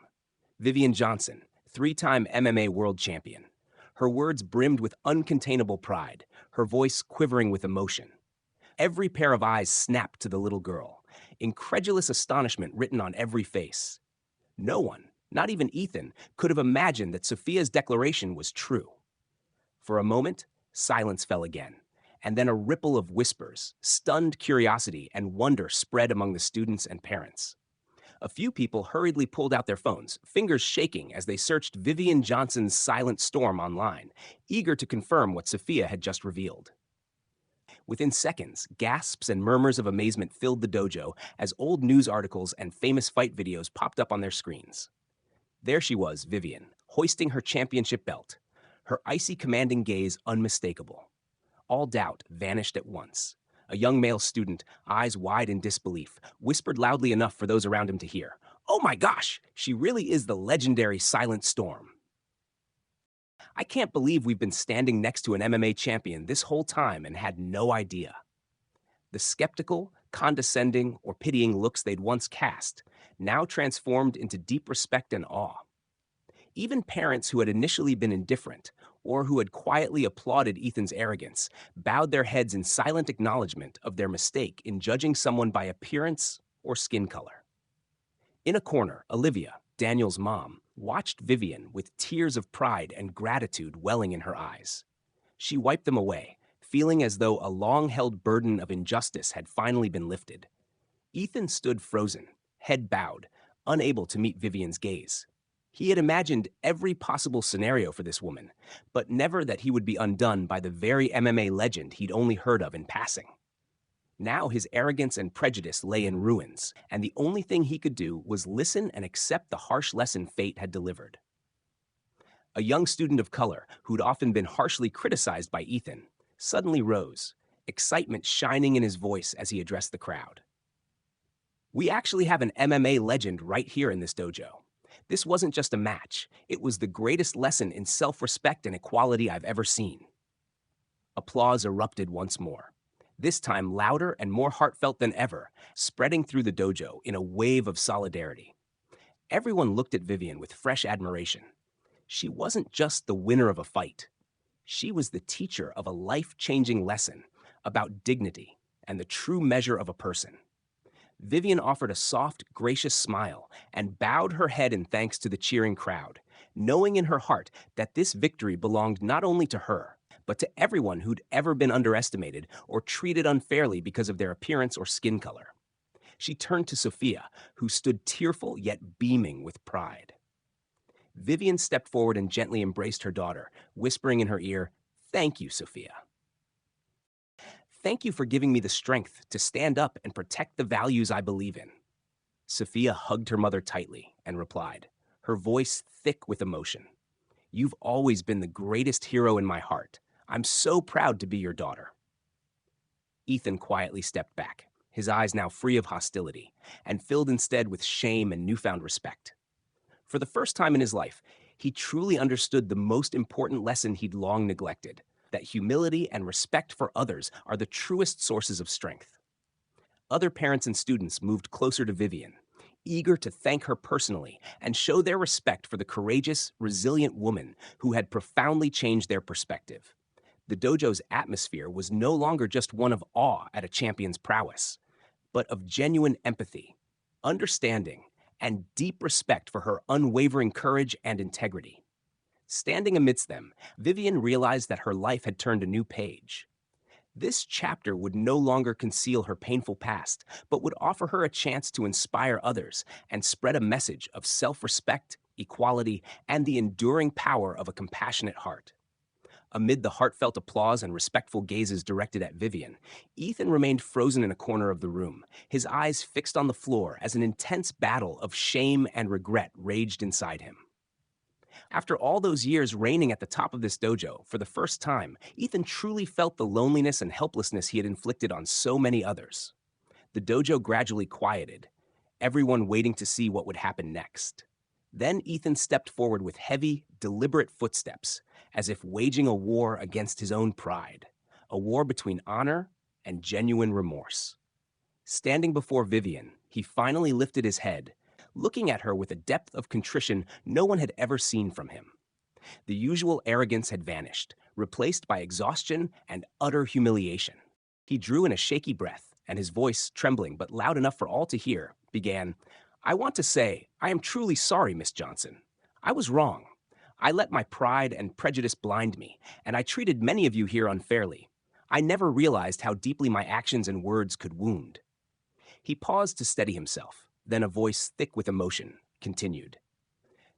Vivian Johnson, three-time MMA world champion. Her words brimmed with uncontainable pride, her voice quivering with emotion. Every pair of eyes snapped to the little girl, incredulous astonishment written on every face. No one, not even Ethan, could have imagined that Sophia's declaration was true. For a moment, silence fell again, and then a ripple of whispers, stunned curiosity, and wonder spread among the students and parents. A few people hurriedly pulled out their phones, fingers shaking as they searched Vivian Johnson's silent storm online, eager to confirm what Sophia had just revealed. Within seconds, gasps and murmurs of amazement filled the dojo as old news articles and famous fight videos popped up on their screens. There she was, Vivian, hoisting her championship belt, her icy commanding gaze unmistakable. All doubt vanished at once. A young male student, eyes wide in disbelief, whispered loudly enough for those around him to hear, "Oh my gosh, she really is the legendary Silent Storm." I can't believe we've been standing next to an MMA champion this whole time and had no idea. The skeptical, condescending, or pitying looks they'd once cast now transformed into deep respect and awe. Even parents who had initially been indifferent, or who had quietly applauded Ethan's arrogance, bowed their heads in silent acknowledgement of their mistake in judging someone by appearance or skin color. In a corner, Olivia, Daniel's mom, watched Vivian with tears of pride and gratitude welling in her eyes. She wiped them away, feeling as though a long-held burden of injustice had finally been lifted. Ethan stood frozen, head bowed, unable to meet Vivian's gaze. He had imagined every possible scenario for this woman, but never that he would be undone by the very MMA legend he'd only heard of in passing. Now his arrogance and prejudice lay in ruins, and the only thing he could do was listen and accept the harsh lesson fate had delivered. A young student of color, who'd often been harshly criticized by Ethan, suddenly rose, excitement shining in his voice as he addressed the crowd. "We actually have an MMA legend right here in this dojo. This wasn't just a match, it was the greatest lesson in self-respect and equality I've ever seen." Applause erupted once more, this time louder and more heartfelt than ever, spreading through the dojo in a wave of solidarity. Everyone looked at Vivian with fresh admiration. She wasn't just the winner of a fight. She was the teacher of a life-changing lesson about dignity and the true measure of a person. Vivian offered a soft, gracious smile and bowed her head in thanks to the cheering crowd, knowing in her heart that this victory belonged not only to her, but to everyone who'd ever been underestimated or treated unfairly because of their appearance or skin color. She turned to Sophia, who stood tearful yet beaming with pride. Vivian stepped forward and gently embraced her daughter, whispering in her ear, "Thank you, Sophia. Thank you for giving me the strength to stand up and protect the values I believe in." Sophia hugged her mother tightly and replied, her voice thick with emotion, "You've always been the greatest hero in my heart. I'm so proud to be your daughter." Ethan quietly stepped back, his eyes now free of hostility, and filled instead with shame and newfound respect. For the first time in his life, he truly understood the most important lesson he'd long neglected, that humility and respect for others are the truest sources of strength. Other parents and students moved closer to Vivian, eager to thank her personally and show their respect for the courageous, resilient woman who had profoundly changed their perspective. The dojo's atmosphere was no longer just one of awe at a champion's prowess, but of genuine empathy, understanding, and deep respect for her unwavering courage and integrity. Standing amidst them, Vivian realized that her life had turned a new page. This chapter would no longer conceal her painful past, but would offer her a chance to inspire others and spread a message of self-respect, equality, and the enduring power of a compassionate heart. Amid the heartfelt applause and respectful gazes directed at Vivian, Ethan remained frozen in a corner of the room, his eyes fixed on the floor as an intense battle of shame and regret raged inside him. After all those years reigning at the top of this dojo, for the first time, Ethan truly felt the loneliness and helplessness he had inflicted on so many others. The dojo gradually quieted, everyone waiting to see what would happen next. Then Ethan stepped forward with heavy, deliberate footsteps, as if waging a war against his own pride, a war between honor and genuine remorse. Standing before Vivian, he finally lifted his head, looking at her with a depth of contrition no one had ever seen from him. The usual arrogance had vanished, replaced by exhaustion and utter humiliation. He drew in a shaky breath, and his voice, trembling but loud enough for all to hear, began, "I want to say, I am truly sorry, Miss Johnson. I was wrong. I let my pride and prejudice blind me, and I treated many of you here unfairly. I never realized how deeply my actions and words could wound." He paused to steady himself, then a voice thick with emotion continued.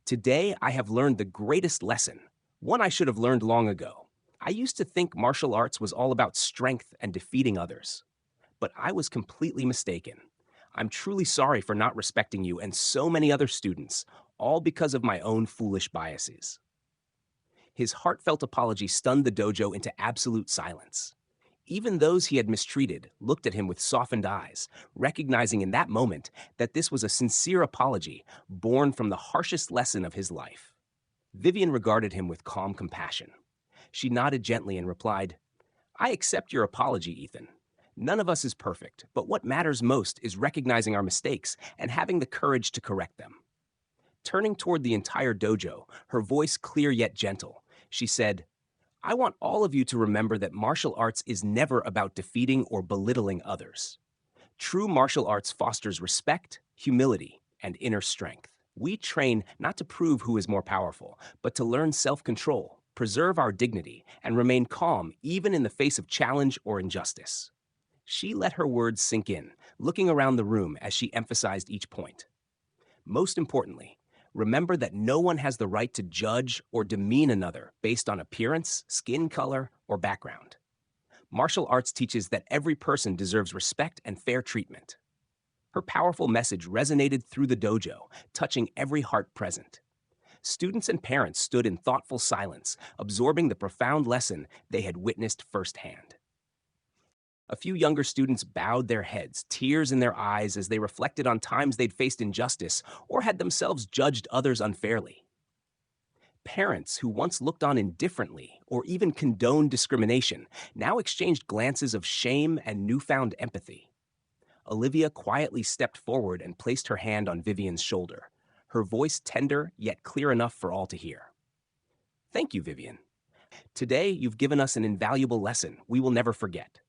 "Today I have learned the greatest lesson, one I should have learned long ago. I used to think martial arts was all about strength and defeating others. But I was completely mistaken. I'm truly sorry for not respecting you and so many other students, all because of my own foolish biases." His heartfelt apology stunned the dojo into absolute silence. Even those he had mistreated looked at him with softened eyes, recognizing in that moment that this was a sincere apology born from the harshest lesson of his life. Vivian regarded him with calm compassion. She nodded gently and replied, "I accept your apology, Ethan. None of us is perfect, but what matters most is recognizing our mistakes and having the courage to correct them." Turning toward the entire dojo, her voice clear yet gentle, she said, "I want all of you to remember that martial arts is never about defeating or belittling others. True martial arts fosters respect, humility, and inner strength. We train not to prove who is more powerful, but to learn self-control, preserve our dignity, and remain calm even in the face of challenge or injustice." She let her words sink in, looking around the room as she emphasized each point. Most importantly, remember that no one has the right to judge or demean another based on appearance, skin color, or background. Martial arts teaches that every person deserves respect and fair treatment. Her powerful message resonated through the dojo, touching every heart present. Students and parents stood in thoughtful silence, absorbing the profound lesson they had witnessed firsthand. A few younger students bowed their heads, tears in their eyes as they reflected on times they'd faced injustice or had themselves judged others unfairly. Parents who once looked on indifferently or even condoned discrimination now exchanged glances of shame and newfound empathy. Olivia quietly stepped forward and placed her hand on Vivian's shoulder, her voice tender yet clear enough for all to hear. "Thank you, Vivian. Today you've given us an invaluable lesson we will never forget."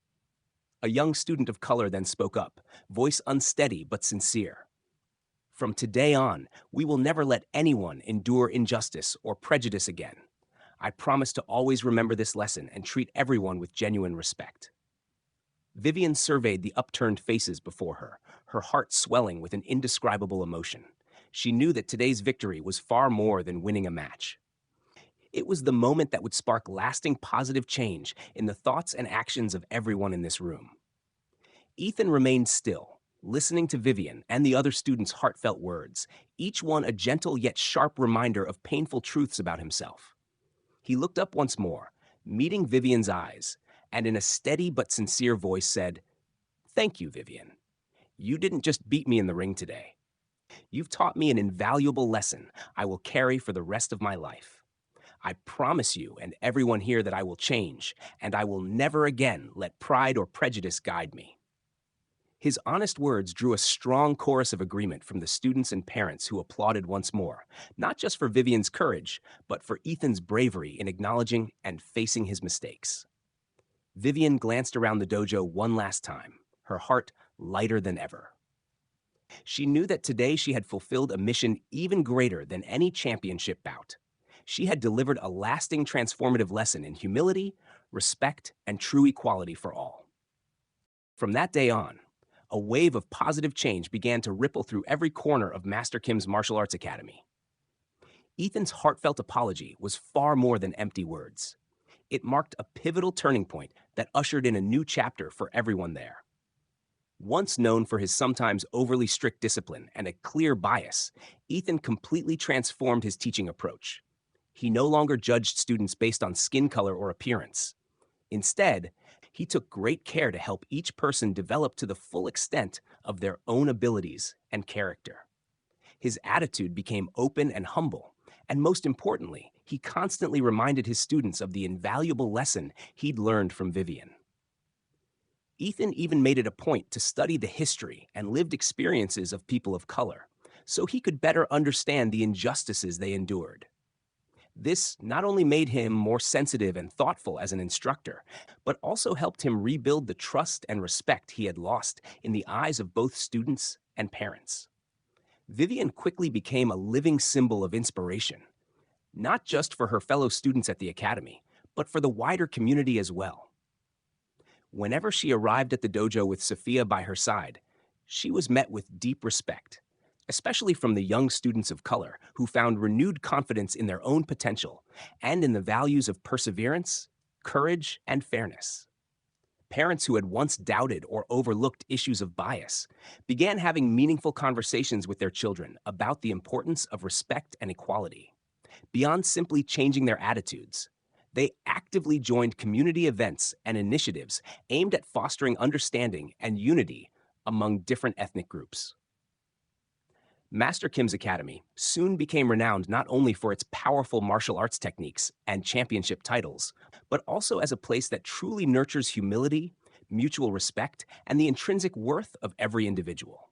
A young student of color then spoke up, voice unsteady but sincere. "From today on, we will never let anyone endure injustice or prejudice again. I promise to always remember this lesson and treat everyone with genuine respect." Vivian surveyed the upturned faces before her, her heart swelling with an indescribable emotion. She knew that today's victory was far more than winning a match. It was the moment that would spark lasting positive change in the thoughts and actions of everyone in this room. Ethan remained still, listening to Vivian and the other students' heartfelt words, each one a gentle yet sharp reminder of painful truths about himself. He looked up once more, meeting Vivian's eyes, and in a steady but sincere voice said, "Thank you, Vivian. You didn't just beat me in the ring today. You've taught me an invaluable lesson I will carry for the rest of my life. I promise you and everyone here that I will change, and I will never again let pride or prejudice guide me." His honest words drew a strong chorus of agreement from the students and parents who applauded once more, not just for Vivian's courage, but for Ethan's bravery in acknowledging and facing his mistakes. Vivian glanced around the dojo one last time, her heart lighter than ever. She knew that today she had fulfilled a mission even greater than any championship bout. She had delivered a lasting transformative lesson in humility, respect, and true equality for all. From that day on, a wave of positive change began to ripple through every corner of Master Kim's Martial Arts Academy. Ethan's heartfelt apology was far more than empty words. It marked a pivotal turning point that ushered in a new chapter for everyone there. Once known for his sometimes overly strict discipline and a clear bias, Ethan completely transformed his teaching approach. He no longer judged students based on skin color or appearance. Instead, he took great care to help each person develop to the full extent of their own abilities and character. His attitude became open and humble, and most importantly, he constantly reminded his students of the invaluable lesson he'd learned from Vivian. Ethan even made it a point to study the history and lived experiences of people of color, so he could better understand the injustices they endured. This not only made him more sensitive and thoughtful as an instructor, but also helped him rebuild the trust and respect he had lost in the eyes of both students and parents. Vivian quickly became a living symbol of inspiration, not just for her fellow students at the academy, but for the wider community as well. Whenever she arrived at the dojo with Sophia by her side, she was met with deep respect, especially from the young students of color who found renewed confidence in their own potential and in the values of perseverance, courage, and fairness. Parents who had once doubted or overlooked issues of bias began having meaningful conversations with their children about the importance of respect and equality. Beyond simply changing their attitudes, they actively joined community events and initiatives aimed at fostering understanding and unity among different ethnic groups. Master Kim's Academy soon became renowned not only for its powerful martial arts techniques and championship titles, but also as a place that truly nurtures humility, mutual respect, and the intrinsic worth of every individual.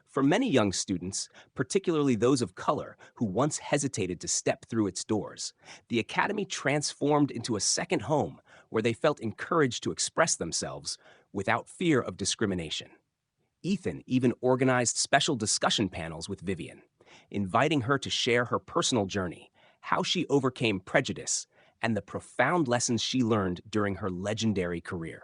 For many young students, particularly those of color who once hesitated to step through its doors, the Academy transformed into a second home where they felt encouraged to express themselves without fear of discrimination. Ethan even organized special discussion panels with Vivian, inviting her to share her personal journey, how she overcame prejudice, and the profound lessons she learned during her legendary career.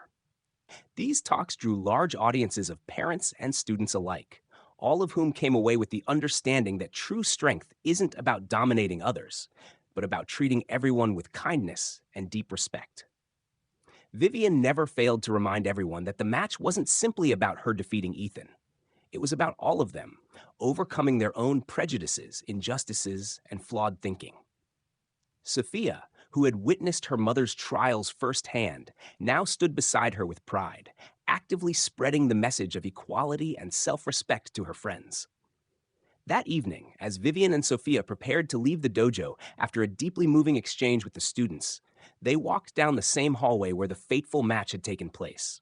These talks drew large audiences of parents and students alike, all of whom came away with the understanding that true strength isn't about dominating others, but about treating everyone with kindness and deep respect. Vivian never failed to remind everyone that the match wasn't simply about her defeating Ethan. It was about all of them, overcoming their own prejudices, injustices, and flawed thinking. Sophia, who had witnessed her mother's trials firsthand, now stood beside her with pride, actively spreading the message of equality and self-respect to her friends. That evening, as Vivian and Sophia prepared to leave the dojo after a deeply moving exchange with the students, they walked down the same hallway where the fateful match had taken place.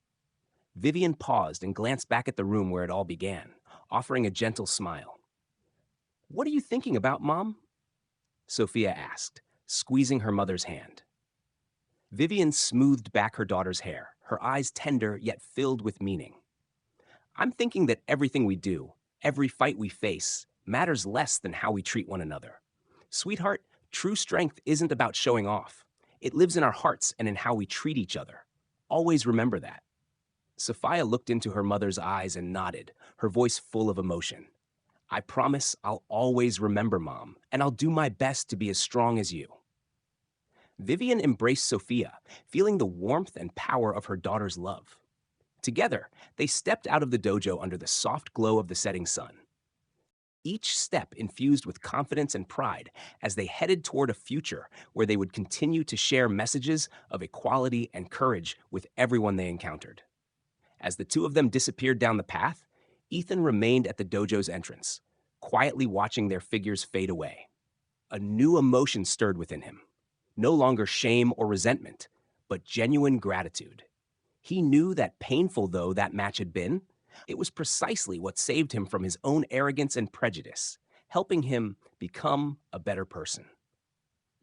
Vivian paused and glanced back at the room where it all began, offering a gentle smile. "What are you thinking about, Mom?" Sophia asked, squeezing her mother's hand. Vivian smoothed back her daughter's hair, her eyes tender yet filled with meaning. "I'm thinking that everything we do, every fight we face, matters less than how we treat one another. Sweetheart, true strength isn't about showing off. It lives in our hearts and in how we treat each other. Always remember that." Sophia looked into her mother's eyes and nodded, her voice full of emotion. "I promise I'll always remember, Mom, and I'll do my best to be as strong as you." Vivian embraced Sophia, feeling the warmth and power of her daughter's love. Together, they stepped out of the dojo under the soft glow of the setting sun. Each step infused with confidence and pride as they headed toward a future where they would continue to share messages of equality and courage with everyone they encountered. As the two of them disappeared down the path, Ethan remained at the dojo's entrance, quietly watching their figures fade away. A new emotion stirred within him. No longer shame or resentment, but genuine gratitude. He knew that painful though that match had been, it was precisely what saved him from his own arrogance and prejudice, helping him become a better person.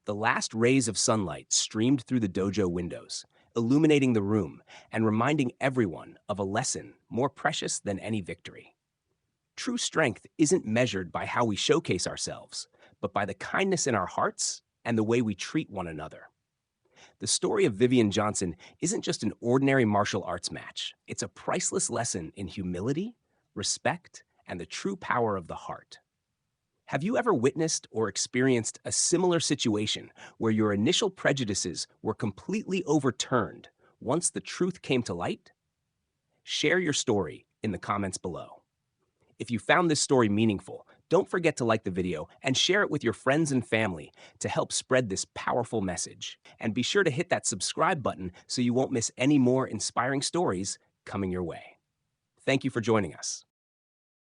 The last rays of sunlight streamed through the dojo windows, illuminating the room and reminding everyone of a lesson more precious than any victory. True strength isn't measured by how we showcase ourselves, but by the kindness in our hearts and the way we treat one another. The story of Vivian Johnson isn't just an ordinary martial arts match. It's a priceless lesson in humility, respect, and the true power of the heart. Have you ever witnessed or experienced a similar situation where your initial prejudices were completely overturned once the truth came to light? Share your story in the comments below. If you found this story meaningful, don't forget to like the video and share it with your friends and family to help spread this powerful message. And be sure to hit that subscribe button so you won't miss any more inspiring stories coming your way. Thank you for joining us.